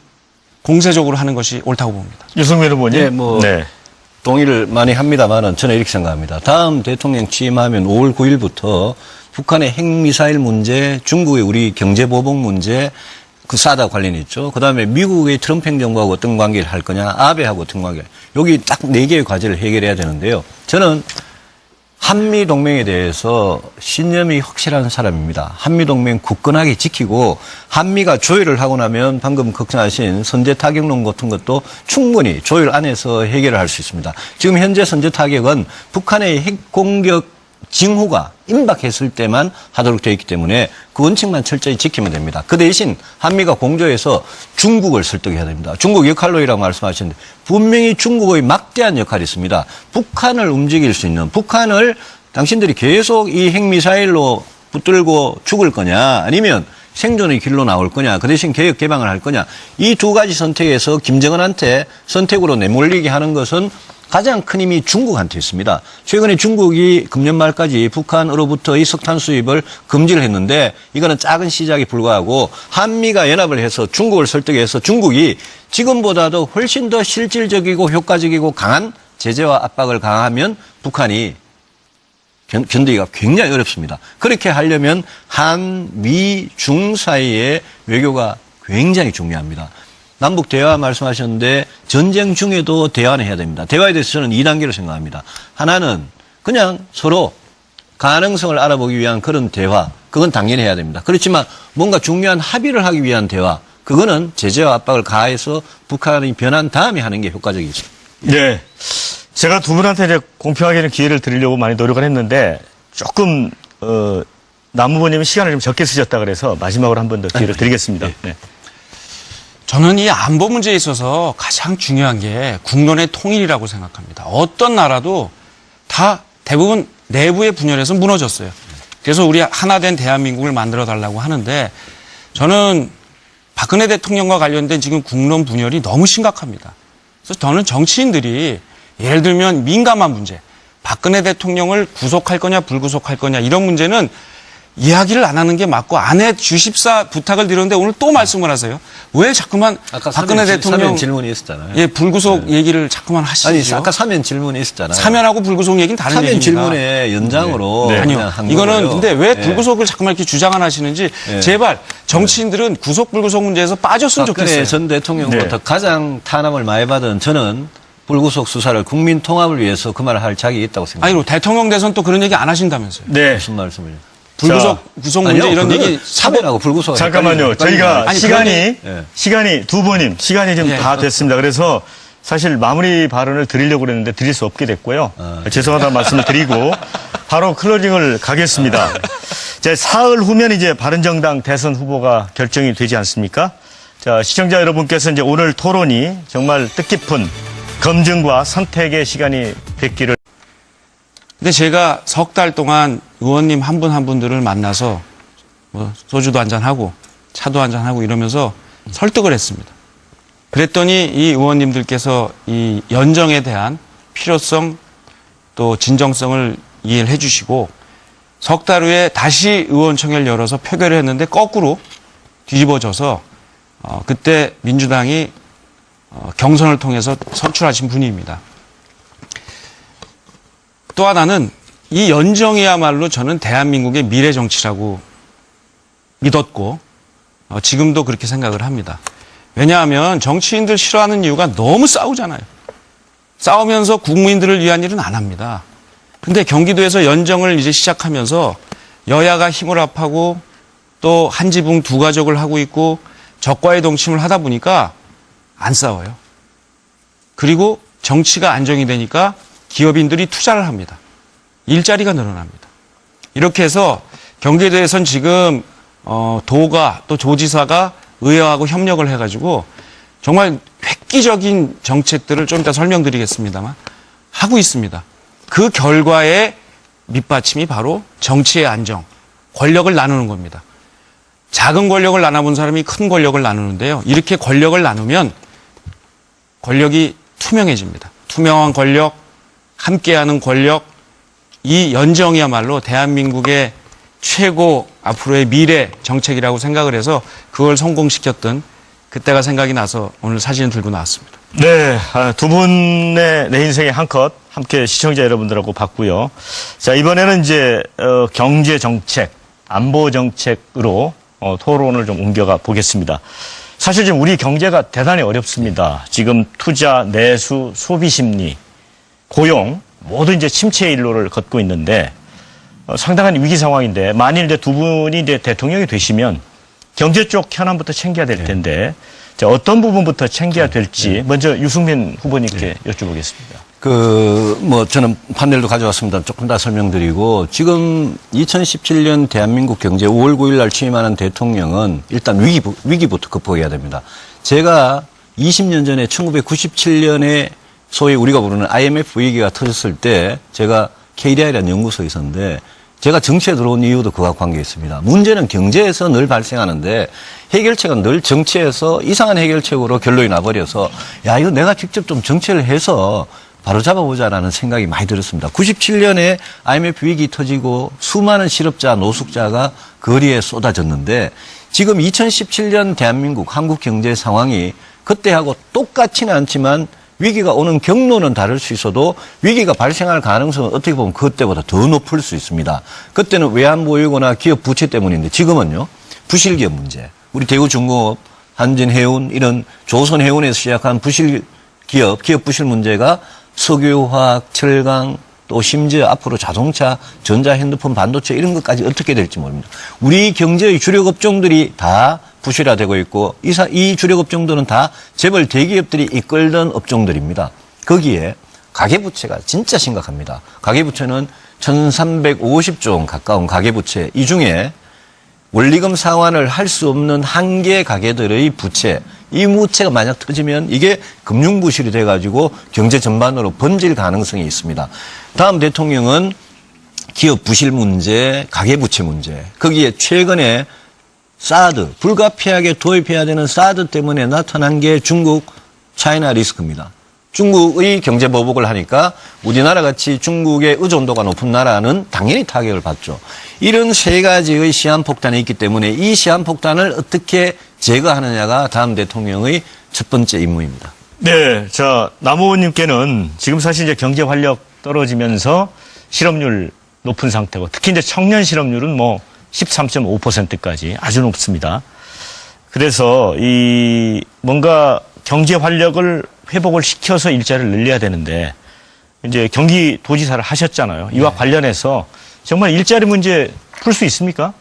공세적으로 하는 것이 옳다고 봅니다. 유승민 후보님. 네, 뭐 네. 동의를 많이 합니다만은 저는 이렇게 생각합니다. 다음 대통령 취임하면 5월 9일부터 북한의 핵미사일 문제, 중국의 우리 경제보복 문제, 그 사다 관련이 있죠. 그 다음에 미국의 트럼프 행정부하고 어떤 관계를 할 거냐, 아베하고 어떤 관계. 여기 딱 4개의 과제를 해결해야 되는데요. 저는 한미동맹에 대해서 신념이 확실한 사람입니다. 한미동맹 굳건하게 지키고 한미가 조율을 하고 나면 방금 걱정하신 선제타격론 같은 것도 충분히 조율 안에서 해결을 할 수 있습니다. 지금 현재 선제타격은 북한의 핵공격 징후가 임박했을 때만 하도록 되어 있기 때문에 그 원칙만 철저히 지키면 됩니다. 그 대신 한미가 공조해서 중국을 설득해야 됩니다. 중국 역할론이라고 말씀하셨는데 분명히 중국의 막대한 역할이 있습니다. 북한을 움직일 수 있는, 북한을 당신들이 계속 이 핵미사일로 붙들고 죽을 거냐 아니면 생존의 길로 나올 거냐, 그 대신 개혁 개방을 할 거냐, 이 두 가지 선택에서 김정은한테 선택으로 내몰리게 하는 것은 가장 큰 힘이 중국한테 있습니다. 최근에 중국이 금년 말까지 북한으로부터 이 석탄 수입을 금지를 했는데 이거는 작은 시작에 불과하고 한미가 연합을 해서 중국을 설득해서 중국이 지금보다도 훨씬 더 실질적이고 효과적이고 강한 제재와 압박을 가하면 북한이 견디기가 굉장히 어렵습니다. 그렇게 하려면 한, 미, 중 사이의 외교가 굉장히 중요합니다. 남북 대화 말씀하셨는데 전쟁 중에도 대화는 해야 됩니다. 대화에 대해서 저는 2단계로 생각합니다. 하나는 그냥 서로 가능성을 알아보기 위한 그런 대화, 그건 당연히 해야 됩니다. 그렇지만 뭔가 중요한 합의를 하기 위한 대화, 그거는 제재와 압박을 가해서 북한이 변한 다음에 하는 게 효과적이죠. 네. 제가 두 분한테 이제 공평하게 기회를 드리려고 많이 노력을 했는데 조금 남 후보님이 시간을 좀 적게 쓰셨다 그래서 마지막으로 한 번 더 기회를 드리겠습니다. 네. 저는 이 안보 문제에 있어서 가장 중요한 게 국론의 통일이라고 생각합니다. 어떤 나라도 다 대부분 내부의 분열에서 무너졌어요. 그래서 우리 하나된 대한민국을 만들어 달라고 하는데 저는 박근혜 대통령과 관련된 지금 국론 분열이 너무 심각합니다. 그래서 저는 정치인들이 예를 들면 민감한 문제, 박근혜 대통령을 구속할 거냐 불구속할 거냐 이런 문제는 이야기를 안 하는 게 맞고 안에 주십사 부탁을 드렸는데 오늘 또 말씀을 하세요. 왜 자꾸만 아까 박근혜 대통령 사면 질문이 있었잖아요. 예, 불구속 얘기를 자꾸만 하시죠. 아니, 아까 사면 질문이 있었잖아요. 사면하고 불구속 얘기는 다른 사면 얘기입니다. 질문의 연장으로 네. 아니요. 그냥 한 이거는 거고요. 근데 왜 예. 불구속을 자꾸만 이렇게 주장을 하시는지 제발 정치인들은 구속 불구속 문제에서 빠졌으면 박근혜 좋겠어요. 전 대통령부터 네. 가장 탄압을 많이 받은 저는 불구속 수사를 국민 통합을 위해서 그 말을 할 자격이 있다고 생각합니다. 아니, 대통령 대선 또 그런 얘기 안 하신다면서요. 네. 무슨 말씀을요? 불구속 구속 문제 아니요, 이런 그거는 얘기 사면하고 불구속 잠깐만요. 저희가 아니, 시간이 두 분님 시간이 지금 다 됐습니다. 그래서 사실 마무리 발언을 드리려고 그랬는데 드릴 수 없게 됐고요. 죄송하다는 말씀을 드리고 바로 클로징을 가겠습니다. 자, 사흘 후면 이제 바른정당 대선 후보가 결정이 되지 않습니까? 자, 시청자 여러분께서 이제 오늘 토론이 정말 뜻깊은 검증과 선택의 시간이 됐기를. 근데 제가 석 달 동안 의원님 한 분 한 분들을 만나서 뭐 소주도 한잔하고 차도 한잔하고 이러면서 설득을 했습니다. 그랬더니 이 의원님들께서 이 연정에 대한 필요성 또 진정성을 이해를 해주시고 석 달 후에 다시 의원총회를 열어서 표결을 했는데 거꾸로 뒤집어져서 그때 민주당이 경선을 통해서 선출하신 분입니다. 또 하나는 이 연정이야말로 저는 대한민국의 미래 정치라고 믿었고 지금도 그렇게 생각을 합니다. 왜냐하면 정치인들 싫어하는 이유가 너무 싸우잖아요. 싸우면서 국민들을 위한 일은 안 합니다. 근데 경기도에서 연정을 이제 시작하면서 여야가 힘을 합하고 또 한 지붕 두 가족을 하고 있고 적과의 동침을 하다 보니까 안 싸워요. 그리고 정치가 안정이 되니까 기업인들이 투자를 합니다. 일자리가 늘어납니다. 이렇게 해서 경기도에선 지금 도가 또 조지사가 의회하고 협력을 해가지고 정말 획기적인 정책들을 좀 이따 설명드리겠습니다만 하고 있습니다. 그 결과의 밑받침이 바로 정치의 안정, 권력을 나누는 겁니다. 작은 권력을 나눠본 사람이 큰 권력을 나누는데요. 이렇게 권력을 나누면 권력이 투명해집니다. 투명한 권력, 함께하는 권력, 이 연정이야말로 대한민국의 최고 앞으로의 미래 정책이라고 생각을 해서 그걸 성공시켰던 그때가 생각이 나서 오늘 사진을 들고 나왔습니다. 네, 두 분의 내 인생의 한 컷 함께 시청자 여러분들하고 봤고요. 자, 이번에는 이제 경제 정책, 안보 정책으로 토론을 좀 옮겨가 보겠습니다. 사실 지금 우리 경제가 대단히 어렵습니다. 지금 투자, 내수, 소비 심리, 고용 모두 이제 침체의 일로를 걷고 있는데 상당한 위기 상황인데 만일 이제 두 분이 이제 대통령이 되시면 경제 쪽 현안부터 챙겨야 될 텐데 자, 어떤 부분부터 챙겨야 될지 먼저 유승민 후보님께 여쭤보겠습니다. 저는 판넬도 가져왔습니다. 조금 더 설명드리고, 지금 2017년 대한민국 경제 5월 9일 날 취임하는 대통령은 일단 위기부터 극복해야 됩니다. 제가 20년 전에 1997년에 소위 우리가 부르는 IMF 위기가 터졌을 때 제가 KDI라는 연구소에 있었는데 제가 정치에 들어온 이유도 그와 관계 있습니다. 문제는 경제에서 늘 발생하는데 해결책은 늘 정치에서 이상한 해결책으로 결론이 나버려서 야, 이거 내가 직접 좀 정치를 해서 바로 잡아보자라는 생각이 많이 들었습니다. 97년에 IMF 위기 터지고 수많은 실업자, 노숙자가 거리에 쏟아졌는데 지금 2017년 대한민국 한국 경제 상황이 그때하고 똑같지는 않지만 위기가 오는 경로는 다를 수 있어도 위기가 발생할 가능성은 어떻게 보면 그때보다 더 높을 수 있습니다. 그때는 외환보유고나 기업 부채 때문인데 지금은요. 부실기업 문제. 우리 대우중공업, 한진해운 이런 조선해운에서 시작한 부실기업, 기업 부실 문제가 석유화학, 철강, 또 심지어 앞으로 자동차, 전자핸드폰, 반도체 이런 것까지 어떻게 될지 모릅니다. 우리 경제의 주력 업종들이 다 부실화되고 있고 이 주력 업종들은 다 재벌 대기업들이 이끌던 업종들입니다. 거기에 가계부채가 진짜 심각합니다. 가계부채는 1350조 원 가까운 가계부채, 이 중에 원리금 상환을 할 수 없는 한계 가계들의 부채, 이 부채가 만약 터지면 이게 금융부실이 돼가지고 경제 전반으로 번질 가능성이 있습니다. 다음 대통령은 기업 부실 문제, 가계부채 문제, 거기에 최근에 사드, 불가피하게 도입해야 되는 사드 때문에 나타난 게 중국 차이나 리스크입니다. 중국의 경제 보복을 하니까 우리나라 같이 중국의 의존도가 높은 나라는 당연히 타격을 받죠. 이런 세 가지의 시한폭탄이 있기 때문에 이 시한폭탄을 어떻게 제거하느냐가 다음 대통령의 첫 번째 임무입니다. 네, 자, 남 의원님께는 지금 사실 이제 경제 활력 떨어지면서 실업률 높은 상태고 특히 이제 청년 실업률은 뭐 13.5%까지 아주 높습니다. 그래서 이 뭔가 경제 활력을 회복을 시켜서 일자리를 늘려야 되는데 이제 경기도지사를 하셨잖아요. 이와 관련해서 정말 일자리 문제 풀 수 있습니까?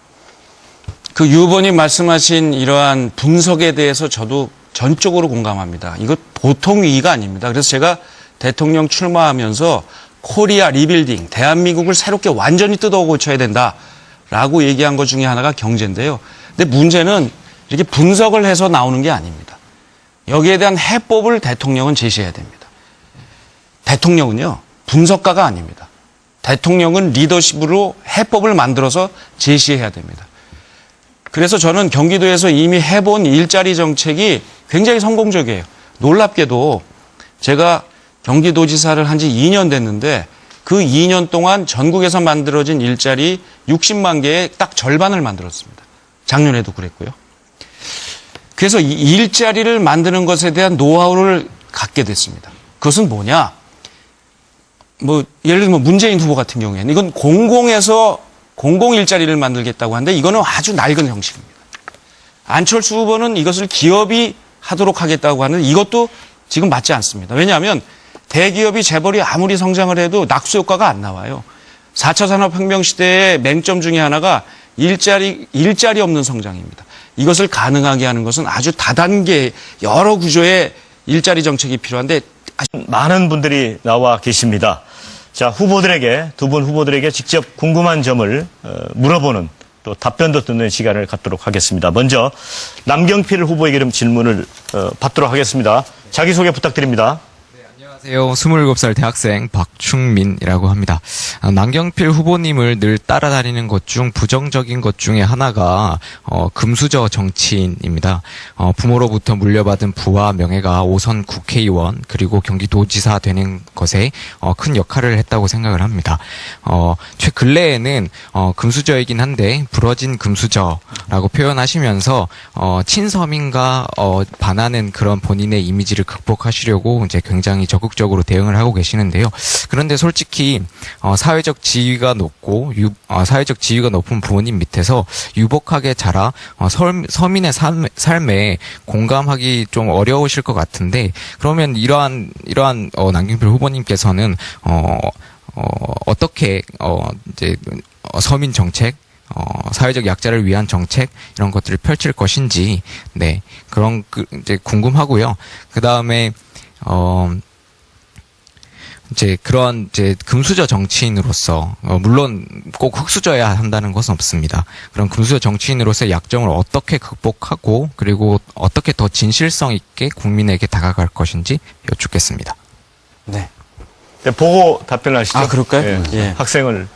그 유 후보님 말씀하신 이러한 분석에 대해서 저도 전적으로 공감합니다. 이거 보통 위기가 아닙니다. 그래서 제가 대통령 출마하면서 코리아 리빌딩, 대한민국을 새롭게 완전히 뜯어 고쳐야 된다라고 얘기한 것 중에 하나가 경제인데요. 근데 문제는 이렇게 분석을 해서 나오는 게 아닙니다. 여기에 대한 해법을 대통령은 제시해야 됩니다. 대통령은요, 분석가가 아닙니다. 대통령은 리더십으로 해법을 만들어서 제시해야 됩니다. 그래서 저는 경기도에서 이미 해본 일자리 정책이 굉장히 성공적이에요. 놀랍게도 제가 경기도지사를 한 지 2년 됐는데 그 2년 동안 전국에서 만들어진 일자리 60만 개의 딱 절반을 만들었습니다. 작년에도 그랬고요. 그래서 이 일자리를 만드는 것에 대한 노하우를 갖게 됐습니다. 그것은 뭐냐? 예를 들면 문재인 후보 같은 경우에는 이건 공공에서 공공 일자리를 만들겠다고 하는데 이거는 아주 낡은 형식입니다. 안철수 후보는 이것을 기업이 하도록 하겠다고 하는데 이것도 지금 맞지 않습니다. 왜냐하면 대기업이 재벌이 아무리 성장을 해도 낙수 효과가 안 나와요. 4차 산업혁명 시대의 맹점 중에 하나가 일자리 없는 성장입니다. 이것을 가능하게 하는 것은 아주 다단계 여러 구조의 일자리 정책이 필요한데 많은 분들이 나와 계십니다. 자, 두 분 후보들에게 직접 궁금한 점을 물어보는 또 답변도 듣는 시간을 갖도록 하겠습니다. 먼저 남경필 후보에게 좀 질문을 받도록 하겠습니다. 자기소개 부탁드립니다. 네, 안녕하세요. 안녕하세요. 27살 대학생 박충민이라고 합니다. 남경필 후보님을 늘 따라다니는 것 중 부정적인 것 중에 하나가 금수저 정치인입니다. 부모로부터 물려받은 부와 명예가 5선 국회의원 그리고 경기도지사 되는 것에 큰 역할을 했다고 생각을 합니다. 최근래에는 금수저이긴 한데 부러진 금수저라고 표현하시면서 친서민과 반하는 그런 본인의 이미지를 극복하시려고 이제 굉장히 적극적으로 대응을 하고 계시는데요. 그런데 솔직히 사회적 지위가 높고 사회적 지위가 높은 부모님 밑에서 유복하게 자라 서민의 삶에 공감하기 좀 어려우실 것 같은데, 그러면 이러한 남경필 후보님께서는 어떻게 이제 서민 정책, 사회적 약자를 위한 정책 이런 것들을 펼칠 것인지, 네, 그런 이제 궁금하고요. 그 다음에 이제 그런 이제 금수저 정치인으로서 물론 꼭 흑수저야 한다는 것은 없습니다. 그런 금수저 정치인으로서의 약점을 어떻게 극복하고 그리고 어떻게 더 진실성 있게 국민에게 다가갈 것인지 여쭙겠습니다. 네. 네, 보고 답변하시죠. 아, 그럴까요? 예. 예. 학생을.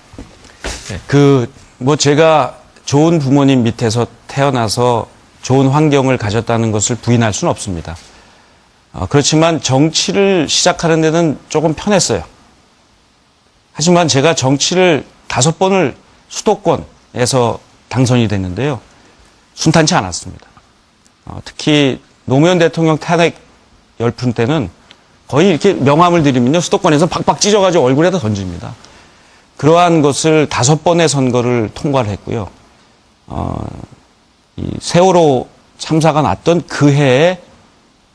제가 좋은 부모님 밑에서 태어나서 좋은 환경을 가졌다는 것을 부인할 수는 없습니다. 그렇지만 정치를 시작하는 데는 조금 편했어요. 하지만 제가 정치를 5번을 수도권에서 당선이 됐는데요. 순탄치 않았습니다. 특히 노무현 대통령 탄핵 열풍 때는 거의 이렇게 명함을 드리면요, 수도권에서 박박 찢어가지고 얼굴에다 던집니다. 그러한 것을 5번의 선거를 통과를 했고요. 이 세월호 참사가 났던 그 해에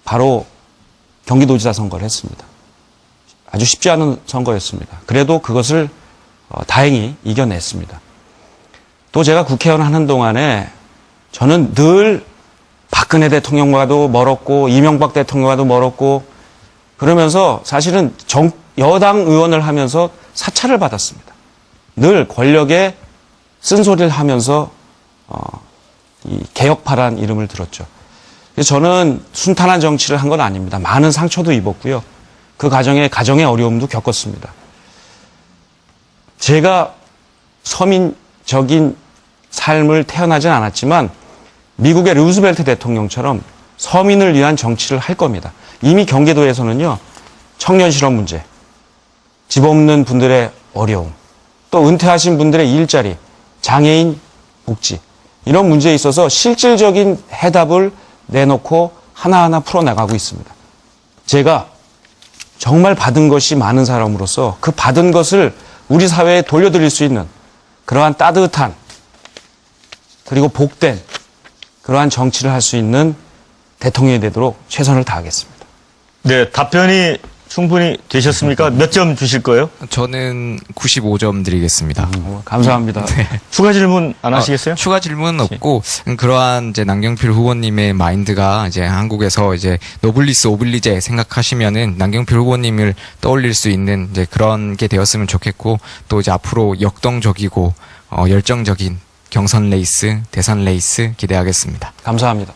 바로 경기도지사 선거를 했습니다. 아주 쉽지 않은 선거였습니다. 그래도 그것을 다행히 이겨냈습니다. 또 제가 국회의원 하는 동안에 저는 늘 박근혜 대통령과도 멀었고 이명박 대통령과도 멀었고 그러면서 사실은 여당 의원을 하면서 사찰을 받았습니다. 늘 권력에 쓴소리를 하면서 이 개혁파란 이름을 들었죠. 저는 순탄한 정치를 한 건 아닙니다. 많은 상처도 입었고요. 그 가정의 어려움도 겪었습니다. 제가 서민적인 삶을 태어나진 않았지만 미국의 루즈벨트 대통령처럼 서민을 위한 정치를 할 겁니다. 이미 경기도에서는요, 청년 실업 문제, 집 없는 분들의 어려움, 또 은퇴하신 분들의 일자리, 장애인 복지, 이런 문제에 있어서 실질적인 해답을 내놓고 하나하나 풀어나가고 있습니다. 제가 정말 받은 것이 많은 사람으로서 그 받은 것을 우리 사회에 돌려드릴 수 있는 그러한 따뜻한 그리고 복된 그러한 정치를 할 수 있는 대통령이 되도록 최선을 다하겠습니다. 네, 답변이 충분히 되셨습니까? 몇 점 주실 거예요? 저는 95점 드리겠습니다. 감사합니다. 네. 추가 질문 안 하시겠어요? 추가 질문은 없고, 그러한 이제 남경필 후보님의 마인드가 이제 한국에서 이제 노블리스 오블리제 생각하시면은 남경필 후보님을 떠올릴 수 있는 이제 그런 게 되었으면 좋겠고, 또 이제 앞으로 역동적이고 열정적인 경선 레이스, 대선 레이스 기대하겠습니다. 감사합니다.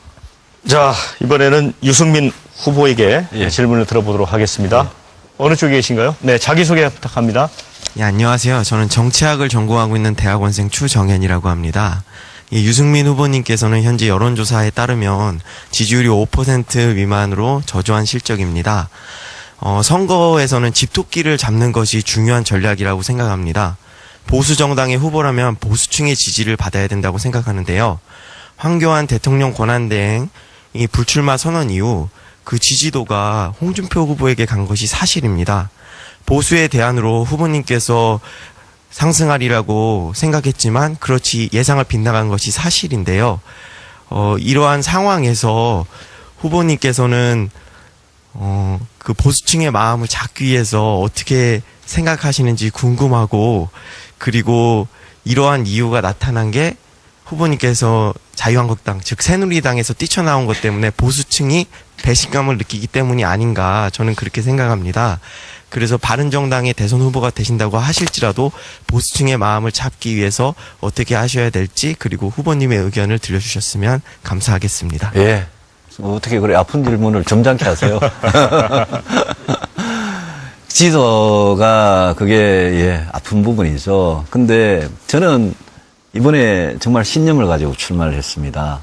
자, 이번에는 유승민 후보에게 예. 질문을 들어보도록 하겠습니다. 어느 쪽에 계신가요? 네, 자기소개 부탁합니다. 예, 안녕하세요. 저는 정치학을 전공하고 있는 대학원생 추정현이라고 합니다. 유승민 후보님께서는 현재 여론조사에 따르면 지지율이 5% 미만으로 저조한 실적입니다. 선거에서는 집토끼를 잡는 것이 중요한 전략이라고 생각합니다. 보수 정당의 후보라면 보수층의 지지를 받아야 된다고 생각하는데요. 황교안 대통령 권한대행 이 불출마 선언 이후 그 지지도가 홍준표 후보에게 간 것이 사실입니다. 보수의 대안으로 후보님께서 상승하리라고 생각했지만 그렇지 예상을 빗나간 것이 사실인데요. 이러한 상황에서 후보님께서는 그 보수층의 마음을 잡기 위해서 어떻게 생각하시는지 궁금하고, 그리고 이러한 이유가 나타난 게 후보님께서 자유한국당, 즉 새누리당에서 뛰쳐나온 것 때문에 보수층이 배신감을 느끼기 때문이 아닌가, 저는 그렇게 생각합니다. 그래서 바른정당의 대선 후보가 되신다고 하실지라도 보수층의 마음을 잡기 위해서 어떻게 하셔야 될지, 그리고 후보님의 의견을 들려주셨으면 감사하겠습니다. 예. 어떻게 그래 아픈 질문을 점잖게 하세요. 지도가 그게 예, 아픈 부분이죠. 근데 저는 이번에 정말 신념을 가지고 출마를 했습니다.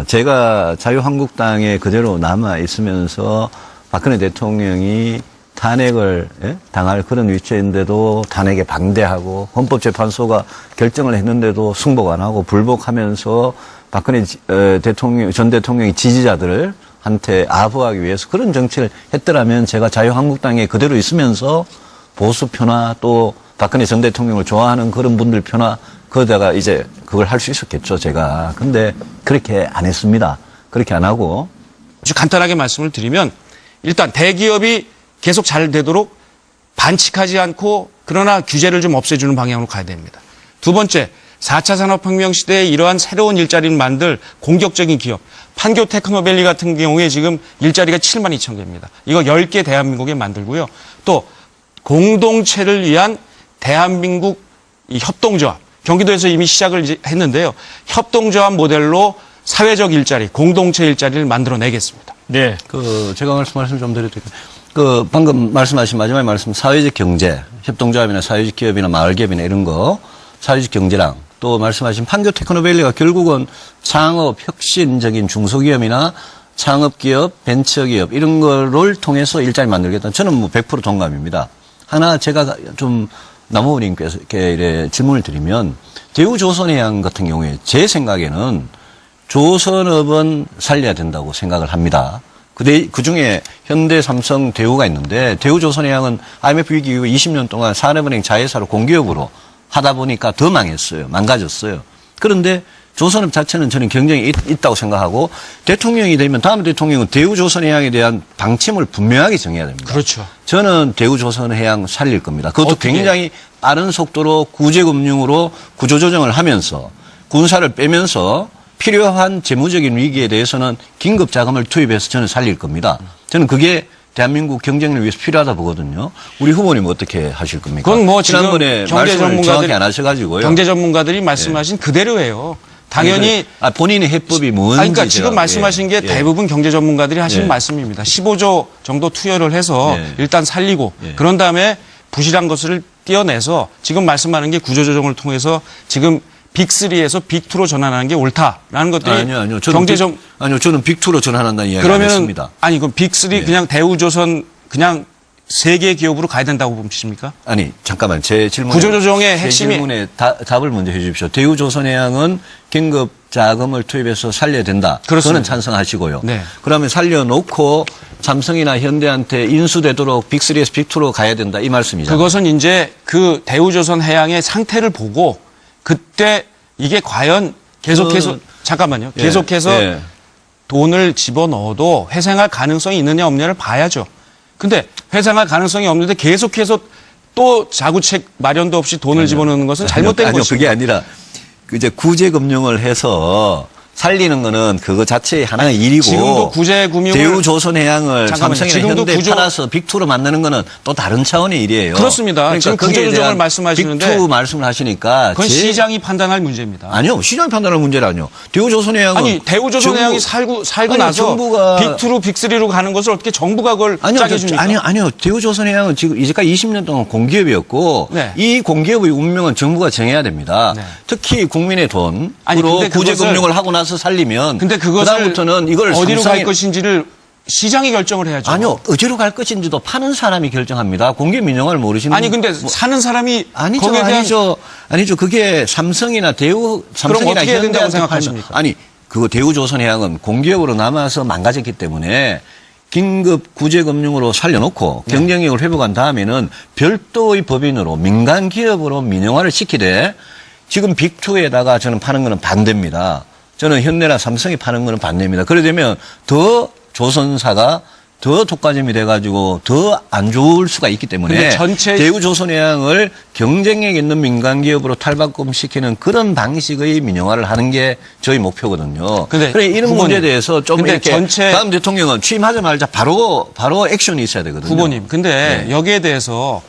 제가 자유한국당에 그대로 남아 있으면서 박근혜 대통령이 탄핵을 당할 그런 위치인데도 탄핵에 반대하고 헌법재판소가 결정을 했는데도 승복 안 하고 불복하면서 박근혜 전 대통령의 지지자들을 한테 아부하기 위해서 그런 정치를 했더라면 제가 자유한국당에 그대로 있으면서 보수표나 또 박근혜 전 대통령을 좋아하는 그런 분들 표나 거기다가 이제 그걸 할 수 있었겠죠, 제가. 근데 그렇게 안 했습니다. 그렇게 안 하고. 아주 간단하게 말씀을 드리면 일단 대기업이 계속 잘 되도록 반칙하지 않고 그러나 규제를 좀 없애주는 방향으로 가야 됩니다. 두 번째, 4차 산업혁명 시대에 이러한 새로운 일자리를 만들 공격적인 기업. 판교 테크노밸리 같은 경우에 지금 일자리가 7만 2천 개입니다. 이거 10개 대한민국에 만들고요. 또 공동체를 위한 대한민국 이 협동조합. 경기도에서 이미 시작을 했는데요. 협동조합 모델로 사회적 일자리, 공동체 일자리를 만들어내겠습니다. 네. 제가 말씀 좀 드려도 될까요? 방금 말씀하신 마지막에 말씀, 사회적 경제, 협동조합이나 사회적 기업이나 마을기업이나 이런 거, 사회적 경제랑 또 말씀하신 판교 테크노밸리가 결국은 창업, 혁신적인 중소기업이나 창업기업, 벤처기업 이런 거를 통해서 일자리 만들겠다. 저는 뭐 100% 동감입니다. 하나 제가 좀 남호님께 질문을 드리면 대우조선해양 같은 경우에 제 생각에는 조선업은 살려야 된다고 생각을 합니다. 그 중에 현대, 삼성, 대우가 있는데 대우조선해양은 IMF 위기 이후 20년 동안 산업은행 자회사로 공기업으로 하다 보니까 더 망했어요. 망가졌어요. 그런데 조선업 자체는 저는 경쟁이 있다고 생각하고 대통령이 되면 다음 대통령은 대우조선해양에 대한 방침을 분명하게 정해야 됩니다. 그렇죠. 저는 대우조선해양 살릴 겁니다. 그것도 어떻게? 굉장히 빠른 속도로 구제금융으로 구조조정을 하면서 군사를 빼면서 필요한 재무적인 위기에 대해서는 긴급 자금을 투입해서 저는 살릴 겁니다. 저는 그게 대한민국 경쟁을 위해서 필요하다 보거든요. 우리 후보님은 어떻게 하실 겁니까? 그건 뭐 지금 지난번에 경제 말씀을 정확히 전문가들이 안 하셔가지고요. 경제 전문가들이 말씀하신 그대로예요. 당연히 본인의 해법이 뭔지 그러니까 지금 제가- 말씀하신 게 예. 대부분 경제 전문가들이 하신 예. 말씀입니다. 15조 정도 투여를 해서 예. 일단 살리고 예. 그런 다음에 부실한 것을 떼어내서 지금 말씀하는 게 구조조정을 통해서 지금 빅3에서 빅2로 전환하는 게 옳다라는 것들이 아니요. 저는 저는 빅2로 전환한다는 이야기 안 그러면은 했습니다. 아니 그럼 빅3 예. 그냥 대우조선 그냥 세 개 기업으로 가야 된다고 보십니까? 아니 잠깐만 제 질문에 구조조정의 핵심이- 제 질문에 답을 먼저 해주십시오. 대우조선해양은 긴급 자금을 투입해서 살려야 된다. 그렇습니다. 그거는 찬성하시고요. 네. 그러면 살려놓고 삼성이나 현대한테 인수되도록 빅3에서 빅2로 가야 된다 이 말씀이잖아요. 그것은 이제 그 대우조선 해양의 상태를 보고 그때 이게 과연 계속해서 잠깐만요. 예, 계속해서 예. 돈을 집어넣어도 회생할 가능성이 있느냐 없느냐를 봐야죠. 근데 회생할 가능성이 없는데 계속해서 또 자구책 마련도 없이 돈을 집어넣는 것은 잘못된 아니요, 것입니다. 그게 아니라 이제 구제금융을 해서 살리는 거는 그거 자체의 하나의 일이고 지금도 구제금융을 대우조선해양을 잠깐만요. 삼성이나 지금도 현대 구조- 팔아서 빅2로 만드는 거는 또 다른 차원의 일이에요. 그렇습니다. 지금 거기에 구조조정을 대한 말씀하시는데 빅2 말씀을 하시니까 그건 시장이 판단할 문제입니다. 아니요, 시장 판단할 문제는 아니요. 대우조선해양은 아니 대우조선해양이 살고 아니, 나서 정부가 빅2로 빅3로 가는 것을 어떻게 정부가 그걸 짜게 줍니까? 아니요. 대우조선해양은 지금 이제까지 20년 동안 공기업이었고 네. 이 공기업의 운명은 정부가 정해야 됩니다. 네. 특히 국민의 돈으로 아니, 근데 그것을- 구제금융을 하고 나서 살리면 근데 그것을 그다음부터는 이걸 어디로 갈 삼성이- 것인지를 시장이 결정을 해야죠. 아니요, 어디로 갈 것인지도 파는 사람이 결정합니다. 공기업 민영화를 모르시는 아니 근데 뭐- 사는 사람이 아니죠, 거기에 대한 아니죠. 그게 삼성이나 삼성이나 어떻게 해야 된다고 현대한테 생각하십니까? 아니, 그거 대우조선해양은 공기업으로 남아서 망가졌기 때문에 긴급 구제금융으로 살려놓고 네. 경쟁력을 회복한 다음에는 별도의 법인으로 민간 기업으로 민영화를 시키되 지금 빅2에다가 저는 파는 거는 반대입니다. 저는 현대나 삼성이 파는 거는 반대입니다. 그래 되면 더 조선사가 더 독과점이 돼가지고 더 안 좋을 수가 있기 때문에 근데 전체- 대우조선해양을 경쟁력 있는 민간 기업으로 탈바꿈시키는 그런 방식의 민영화를 하는 게 저희 목표거든요. 근데 그래 이런 후보님, 문제에 대해서 좀 근데 이렇게 전체- 다음 대통령은 취임하자마자 바로 액션이 있어야 되거든요. 후보님. 근데 네. 여기에 대해서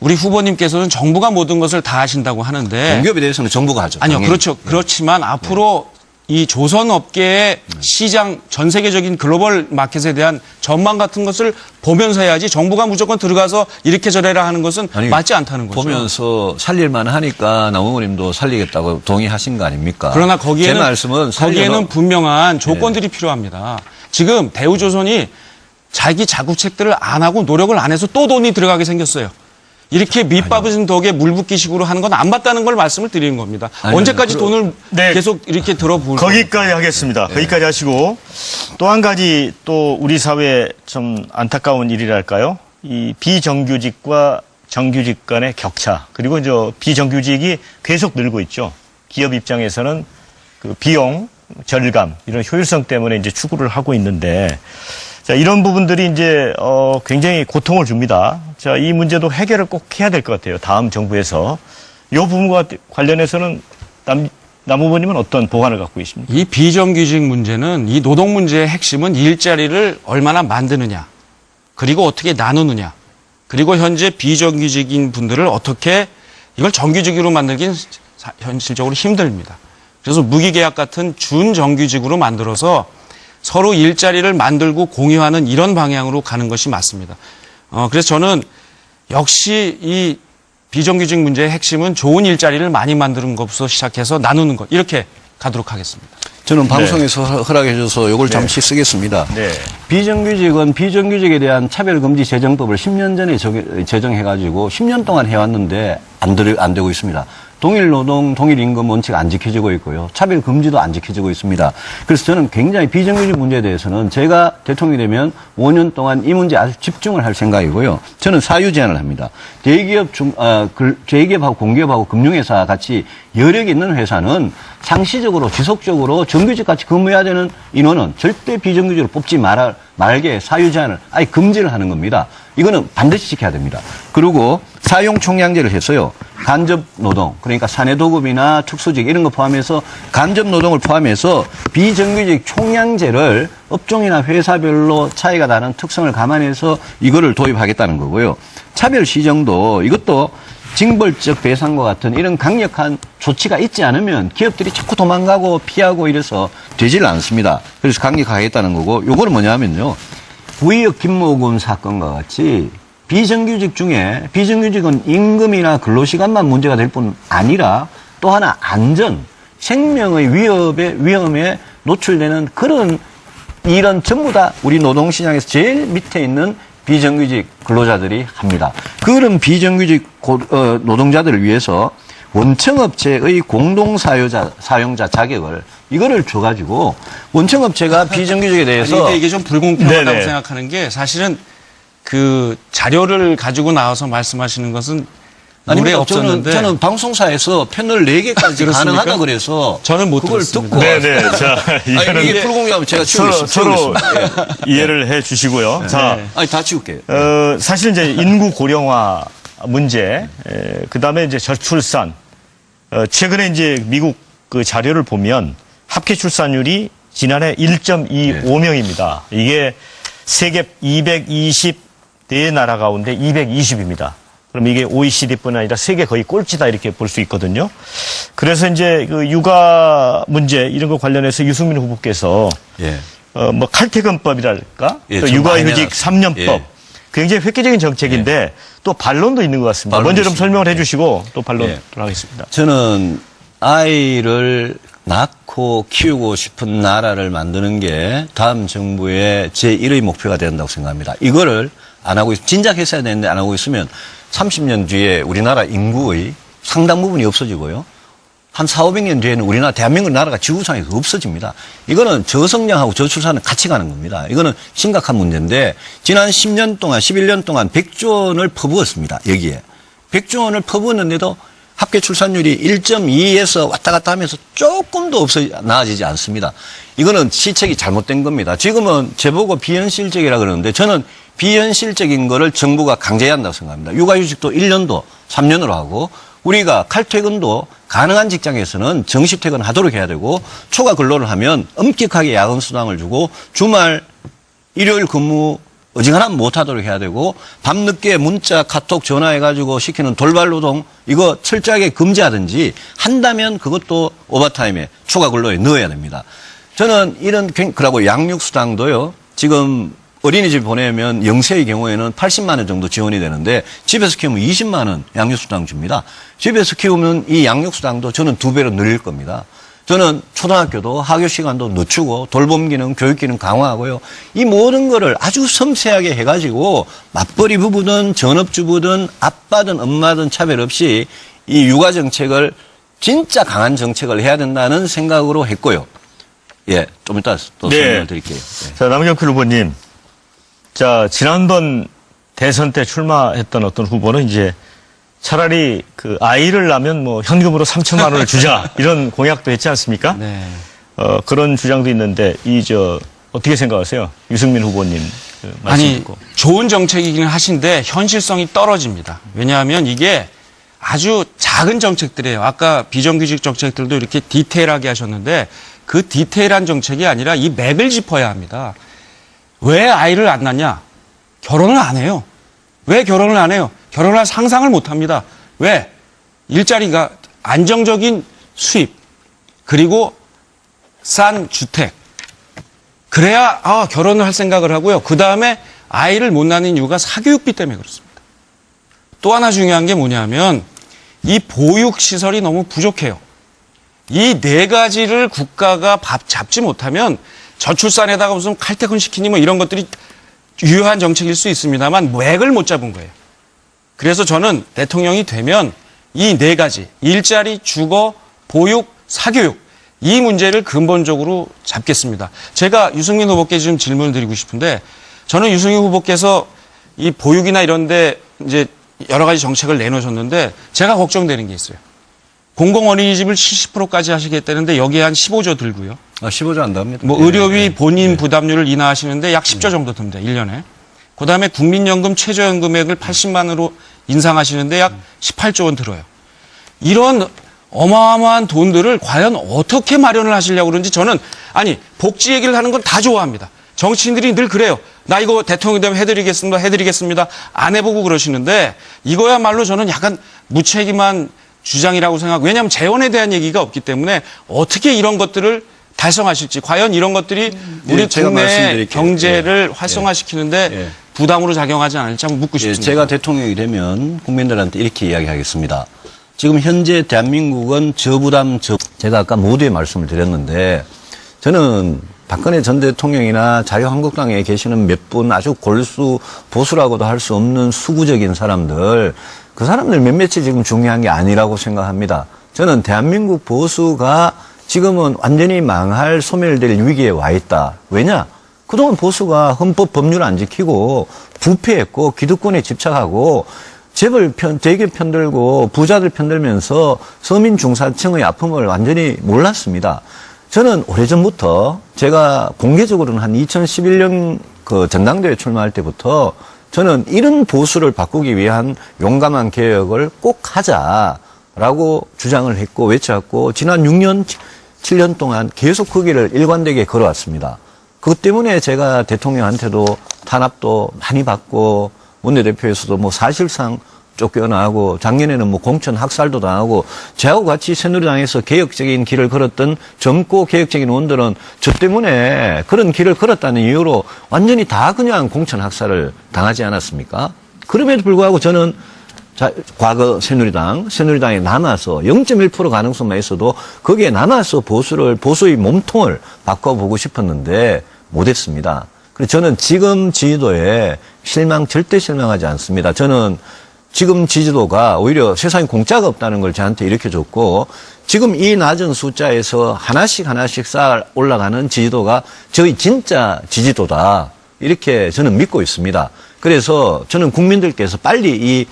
우리 후보님께서는 정부가 모든 것을 다 하신다고 하는데 공기업에 대해서는 정부가 하죠. 아니요, 당연히. 그렇죠. 그렇지만 앞으로 이 조선업계의 시장, 전 세계적인 글로벌 마켓에 대한 전망 같은 것을 보면서 해야지 정부가 무조건 들어가서 이렇게 저래라 하는 것은 아니, 맞지 않다는 거죠. 보면서 살릴만 하니까 남원님도 살리겠다고 동의하신 거 아닙니까? 그러나 제 말씀은 거기에는 분명한 조건들이 필요합니다. 지금 대우조선이 자기 자구책들을 안 하고 노력을 안 해서 또 돈이 들어가게 생겼어요. 이렇게 밑밥은 덕에 물붓기식으로 하는 건 안 맞다는 걸 말씀을 드리는 겁니다. 언제까지 돈을 네. 계속 이렇게 들어볼 거기까지 하겠습니다. 거기까지 하시고 또 한 가지 또 우리 사회에 좀 안타까운 일이랄까요? 이 비정규직과 정규직 간의 격차 그리고 이제 비정규직이 계속 늘고 있죠. 기업 입장에서는 그 비용 절감 이런 효율성 때문에 이제 추구를 하고 있는데 자, 이런 부분들이 이제 굉장히 고통을 줍니다. 자, 이 문제도 해결을 꼭 해야 될 것 같아요. 다음 정부에서 이 부분과 관련해서는 남 후보님은 어떤 보관을 갖고 계십니까? 이 비정규직 문제는 이 노동 문제의 핵심은 일자리를 얼마나 만드느냐, 그리고 어떻게 나누느냐, 그리고 현재 비정규직인 분들을 어떻게 이걸 정규직으로 만들긴 현실적으로 힘듭니다. 그래서 무기계약 같은 준정규직으로 만들어서 서로 일자리를 만들고 공유하는 이런 방향으로 가는 것이 맞습니다. 그래서 저는 역시 이 비정규직 문제의 핵심은 좋은 일자리를 많이 만드는 것부터 시작해서 나누는 것 이렇게 가도록 하겠습니다. 저는 방송에서 허락해 줘서 이걸 잠시 쓰겠습니다. 네. 비정규직은 비정규직에 대한 차별금지 제정법을 10년 전에 제정해가지고 10년 동안 해왔는데 안 되고 있습니다. 동일 노동, 동일 임금 원칙 안 지켜지고 있고요. 차별 금지도 안 지켜지고 있습니다. 그래서 저는 굉장히 비정규직 문제에 대해서는 제가 대통령이 되면 5년 동안 이 문제에 아주 집중을 할 생각이고요. 저는 사유 제한을 합니다. 대기업하고 공기업하고 금융회사 같이 여력이 있는 회사는 상시적으로 지속적으로 정규직 같이 근무해야 되는 인원은 절대 비정규직으로 뽑지 말게 사유 제한을 아예 금지를 하는 겁니다. 이거는 반드시 지켜야 됩니다. 그리고 사용 총량제를 해서요. 간접 노동, 그러니까 사내도급이나 특수직 이런 거 포함해서 간접 노동을 포함해서 비정규직 총량제를 업종이나 회사별로 차이가 나는 특성을 감안해서 이거를 도입하겠다는 거고요. 차별 시정도 이것도 징벌적 배상과 같은 이런 강력한 조치가 있지 않으면 기업들이 자꾸 도망가고 피하고 이래서 되질 않습니다. 그래서 강력하겠다는 거고 요거는 뭐냐면요. 구의역 김모군 사건과 같이 비정규직 중에 비정규직은 임금이나 근로시간만 문제가 될 뿐 아니라 또 하나 안전, 생명의 위험에 노출되는 그런 일은 전부 다 우리 노동시장에서 제일 밑에 있는 비정규직 근로자들이 합니다. 그런 비정규직 노동자들을 위해서 원청업체의 공동사용자 자격을 이거를 줘가지고 원청업체가 비정규직에 대해서 근데 이게 좀 불공평하다고 네네. 생각하는 게 사실은 그 자료를 가지고 나와서 말씀하시는 것은 노래 없었는데 저는 방송사에서 패널 4개까지 그렇습니까? 가능하다 그래서 저는 못 그걸 들었습니다. 듣고 네네. 자, 아니, 이거는 이게 불공개하면 제가 서로 치우겠습니다. 이해를 해 주시고요. 자, 아니 다 치울게요. 사실 이제 인구 고령화 문제, 그 다음에 이제 저출산, 최근에 이제 미국 그 자료를 보면 합계 출산율이 지난해 1.25명입니다. 이게 세계 224 나라 가운데 220입니다. 그럼 이게 OECD뿐 아니라 세계 거의 꼴찌다 이렇게 볼 수 있거든요. 그래서 이제 그 육아 문제 이런 거 관련해서 유승민 후보께서 예. 뭐 칼퇴근법이랄까 예, 또 좀 많이 육아휴직 내놨어요. 3년법 예. 굉장히 획기적인 정책인데 또 반론도 있는 것 같습니다. 반론이 먼저 좀 있습니다. 설명을 해주시고 또 반론을 예. 하겠습니다. 저는 아이를 낳고 키우고 싶은 나라를 만드는 게 다음 정부의 제1의 목표가 된다고 생각합니다. 이거를 안 하고 진작 했어야 되는데 안 하고 있으면 30년 뒤에 우리나라 인구의 상당 부분이 없어지고요. 한 400~500년 뒤에는 우리나라 대한민국 나라가 지구상에서 없어집니다. 이거는 저성장하고 저출산은 같이 가는 겁니다. 이거는 심각한 문제인데 지난 10년 동안 11년 동안 100조 원을 퍼부었습니다. 여기에. 100조 원을 퍼부었는데도 합계 출산율이 1.2에서 왔다 갔다 하면서 조금도 나아지지 않습니다. 이거는 시책이 잘못된 겁니다. 지금은 제보고 비현실적이라 그러는데 저는 비현실적인 거를 정부가 강제해야 한다고 생각합니다. 육아휴직도 1년도 3년으로 하고 우리가 칼퇴근도 가능한 직장에서는 정시퇴근 하도록 해야 되고 초과 근로를 하면 엄격하게 야근 수당을 주고 주말 일요일 근무 어지간하면 못하도록 해야 되고 밤늦게 문자, 카톡, 전화해가지고 시키는 돌발 노동 이거 철저하게 금지하든지 한다면 그것도 오버타임에 추가 근로에 넣어야 됩니다. 저는 그리고 양육수당도요. 지금 어린이집 보내면 영세의 경우에는 80만 원 정도 지원이 되는데 집에서 키우면 20만 원 양육수당 줍니다. 집에서 키우면 이 양육수당도 저는 2배로 늘릴 겁니다. 저는 초등학교도 학교 시간도 늦추고 돌봄 기능, 교육 기능 강화하고요. 이 모든 거를 아주 섬세하게 해가지고 맞벌이 부부든 전업주부든 아빠든 엄마든 차별 없이 이 육아 정책을 진짜 강한 정책을 해야 된다는 생각으로 했고요. 예, 좀 이따 또 설명을 드릴게요. 예. 자, 남경필 후보님. 자, 지난번 대선 때 출마했던 어떤 후보는 이제 차라리 그 아이를 낳으면 뭐 현금으로 3천만 원을 주자 이런 공약도 했지 않습니까? 네. 그런 주장도 있는데 어떻게 생각하세요? 유승민 후보님 말씀 아니, 듣고. 좋은 정책이긴 하신데 현실성이 떨어집니다. 왜냐하면 이게 아주 작은 정책들이에요. 아까 비정규직 정책들도 이렇게 디테일하게 하셨는데 그 디테일한 정책이 아니라 이 맥을 짚어야 합니다. 왜 아이를 안 낳냐? 결혼을 안 해요. 왜 결혼을 안 해요? 결혼할 상상을 못 합니다. 왜? 일자리가 안정적인 수입, 그리고 싼 주택. 그래야 결혼을 할 생각을 하고요. 그 다음에 아이를 못 낳는 이유가 사교육비 때문에 그렇습니다. 또 하나 중요한 게 뭐냐면 이 보육시설이 너무 부족해요. 이 4가지를 국가가 잡지 못하면 저출산에다가 무슨 칼퇴근 시키니 뭐 이런 것들이 유효한 정책일 수 있습니다만 맥을 못 잡은 거예요. 그래서 저는 대통령이 되면 이 4가지 일자리, 주거, 보육, 사교육 이 문제를 근본적으로 잡겠습니다. 제가 유승민 후보께 지금 질문을 드리고 싶은데 저는 유승민 후보께서 이 보육이나 이런 데 이제 여러 가지 정책을 내놓으셨는데 제가 걱정되는 게 있어요. 공공어린이집을 70%까지 하시겠다는데 여기에 한 15조 들고요. 15조 안 됩니다. 뭐 의료비 본인 부담률을 인하하시는데 약 10조 정도 듭니다. 1년에. 그다음에 국민연금 최저연금액을 80만으로 인상하시는데 약 18조 원 들어요. 이런 어마어마한 돈들을 과연 어떻게 마련을 하시려고 그러는지 저는 복지 얘기를 하는 건 다 좋아합니다. 정치인들이 늘 그래요. 나 이거 대통령이 되면 해드리겠습니다. 안 해보고 그러시는데 이거야말로 저는 약간 무책임한 주장이라고 생각하고 왜냐하면 재원에 대한 얘기가 없기 때문에 어떻게 이런 것들을 달성하실지 과연 이런 것들이 우리 제가 국내 말씀드릴게요. 경제를 활성화시키는데 부담으로 작용하지 않을지 한번 묻고 싶습니다. 제가 대통령이 되면 국민들한테 이렇게 이야기하겠습니다. 지금 현재 대한민국은 저부담 제가 아까 모두에 말씀을 드렸는데 저는 박근혜 전 대통령이나 자유한국당에 계시는 몇 분 아주 골수 보수라고도 할 수 없는 수구적인 사람들 그 사람들 몇몇이 지금 중요한 게 아니라고 생각합니다. 저는 대한민국 보수가 지금은 완전히 망할 소멸될 위기에 와 있다. 왜냐? 그동안 보수가 헌법 법률 안 지키고 부패했고 기득권에 집착하고 재벌 대기업 편들고 부자들 편들면서 서민 중산층의 아픔을 완전히 몰랐습니다. 저는 오래전부터 제가 공개적으로는 한 2011년 그 전당대회 출마할 때부터 저는 이런 보수를 바꾸기 위한 용감한 개혁을 꼭 하자라고 주장을 했고 외쳤고 지난 6년, 7년 동안 계속 그 길을 일관되게 걸어왔습니다. 그것 때문에 제가 대통령한테도 탄압도 많이 받고 원내대표에서도 뭐 사실상 쫓겨나고 작년에는 뭐 공천 학살도 당하고 저하고 같이 새누리당에서 개혁적인 길을 걸었던 젊고 개혁적인 의원들은 저 때문에 그런 길을 걸었다는 이유로 완전히 다 그냥 공천 학살을 당하지 않았습니까? 그럼에도 불구하고 저는 과거 새누리당에 남아서 0.1% 가능성만 있어도 거기에 남아서 보수의 몸통을 바꿔보고 싶었는데 못했습니다. 그래서 저는 지금 지지도에 절대 실망하지 않습니다. 저는 지금 지지도가 오히려 세상에 공짜가 없다는 걸 저한테 일으켜줬고 지금 이 낮은 숫자에서 하나씩 쌓아 올라가는 지지도가 저희 진짜 지지도다. 이렇게 저는 믿고 있습니다. 그래서 저는 국민들께서 빨리 이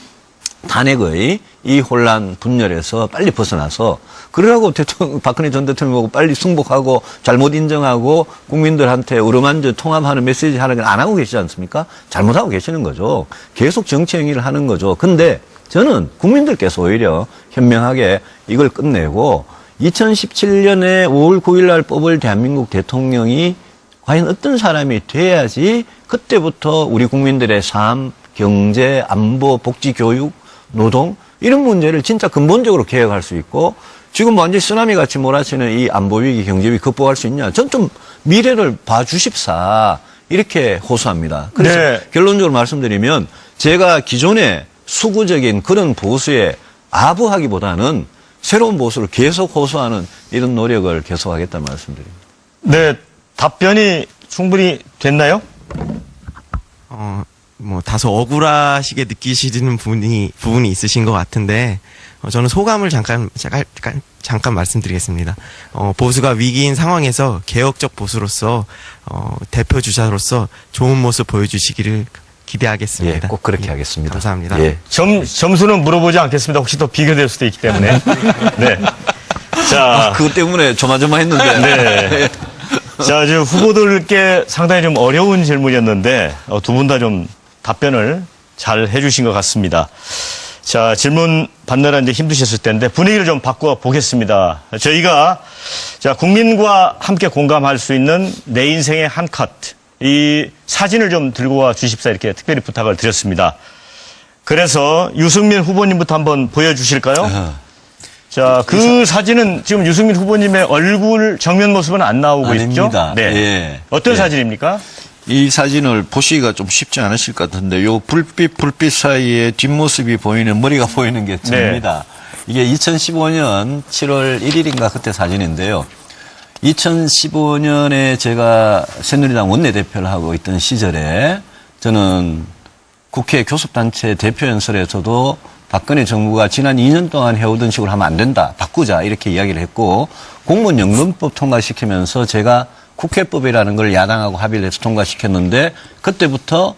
탄핵의 이 혼란 분열에서 빨리 벗어나서 그러라고 박근혜 전 대통령 보고 빨리 승복하고 잘못 인정하고 국민들한테 어루만져 통합하는 메시지 하는 걸 안 하고 계시지 않습니까? 잘못하고 계시는 거죠. 계속 정치 행위를 하는 거죠. 근데 저는 국민들께서 오히려 현명하게 이걸 끝내고 2017년에 5월 9일 날 뽑을 대한민국 대통령이 과연 어떤 사람이 돼야지 그때부터 우리 국민들의 삶, 경제, 안보, 복지, 교육, 노동 이런 문제를 진짜 근본적으로 개혁할 수 있고 지금 완전히 쓰나미 같이 몰아치는 이 안보 위기, 경제 위기 극복할 수 있냐? 전 좀 미래를 봐주십사 이렇게 호소합니다. 그래서 네. 결론적으로 말씀드리면 제가 기존의 수구적인 그런 보수에 아부하기보다는 새로운 보수를 계속 호소하는 이런 노력을 계속하겠다는 말씀드립니다. 네, 답변이 충분히 됐나요? 뭐 다소 억울하시게 느끼시는 부분이 있으신 것 같은데 저는 소감을 잠깐 말씀드리겠습니다. 보수가 위기인 상황에서 개혁적 보수로서 대표 주자로서 좋은 모습 보여주시기를 기대하겠습니다. 예, 꼭 그렇게 하겠습니다. 감사합니다. 예. 점수는 물어보지 않겠습니다. 혹시 또 비교될 수도 있기 때문에. 네. 자, 그것 때문에 조마조마했는데. 네. 자, 지금 후보들께 상당히 좀 어려운 질문이었는데 두 분 다 좀 답변을 잘 해주신 것 같습니다. 자, 질문 받느라 이제 힘드셨을 텐데 분위기를 좀 바꿔 보겠습니다. 저희가 자, 국민과 함께 공감할 수 있는 내 인생의 한 컷. 이 사진을 좀 들고 와 주십사 이렇게 특별히 부탁을 드렸습니다. 그래서 유승민 후보님부터 한번 보여주실까요? 자, 그 사진은 지금 유승민 후보님의 얼굴 정면 모습은 안 나오고 아닙니다. 있죠? 네. 예. 어떤 예. 사진입니까? 이 사진을 보시기가 좀 쉽지 않으실 것 같은데 요 불빛 사이에 뒷모습이 보이는 머리가 보이는 게 저입니다. 이게 2015년 7월 1일인가 그때 사진인데요. 2015년에 제가 새누리당 원내대표를 하고 있던 시절에 저는 국회 교섭단체 대표연설에서도 박근혜 정부가 지난 2년 동안 해오던 식으로 하면 안 된다. 바꾸자. 이렇게 이야기를 했고 공무원연금법 통과시키면서 제가 국회법이라는 걸 야당하고 합의를 해서 통과시켰는데 그때부터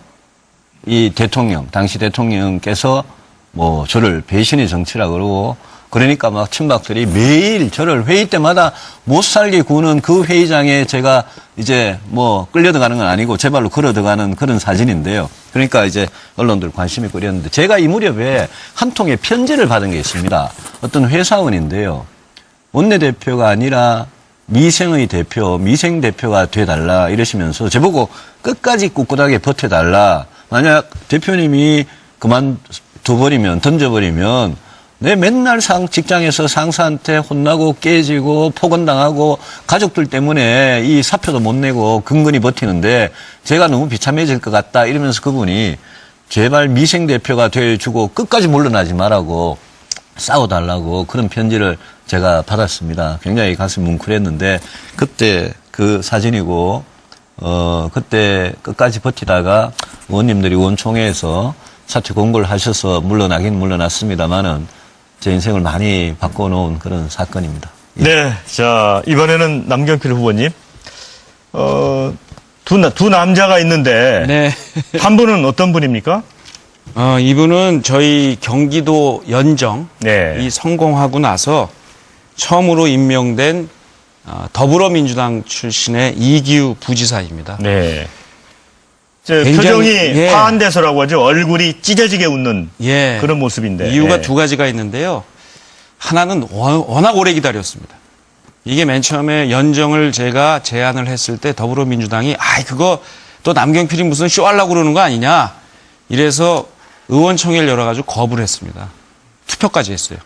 이 대통령, 당시 대통령께서 뭐 저를 배신의 정치라 그러고 그러니까 막 친박들이 매일 저를 회의 때마다 못 살게 구는 그 회의장에 제가 이제 뭐 끌려 들어가는 건 아니고 제 발로 걸어 들어가는 그런 사진인데요. 그러니까 이제 언론들 관심이 끌렸는데 제가 이 무렵에 한 통의 편지를 받은 게 있습니다. 어떤 회사원인데요. 원내대표가 아니라 미생의 대표, 미생 대표가 돼달라 이러시면서 저보고 끝까지 꿋꿋하게 버텨달라. 만약 대표님이 그만둬버리면, 던져버리면 내 맨날 직장에서 상사한테 혼나고 깨지고 폭언당하고 가족들 때문에 이 사표도 못 내고 근근히 버티는데 제가 너무 비참해질 것 같다 이러면서 그분이 제발 미생 대표가 돼주고 끝까지 물러나지 말라고 싸워달라고 그런 편지를 제가 받았습니다. 굉장히 가슴이 뭉클했는데 그때 그 사진이고 그때 끝까지 버티다가 의원님들이 의원총회에서 사퇴 공고를 하셔서 물러나긴 물러났습니다만은 제 인생을 많이 바꿔놓은 그런 사건입니다. 예. 네. 자, 이번에는 남경필 후보님. 두 남자가 있는데. 네. 한 분은 어떤 분입니까? 이분은 저희 경기도 연정이 네. 성공하고 나서 처음으로 임명된 더불어민주당 출신의 이기우 부지사입니다. 네. 굉장히, 표정이 예. 파한대소라고 하죠. 얼굴이 찢어지게 웃는 예. 그런 모습인데. 이유가 예. 두 가지가 있는데요. 하나는 워낙 오래 기다렸습니다. 이게 맨 처음에 연정을 제가 제안을 했을 때 더불어민주당이 그거 또 남경필이 무슨 쇼하려고 그러는 거 아니냐. 이래서 의원총회를 열어가지고 거부를 했습니다. 투표까지 했어요.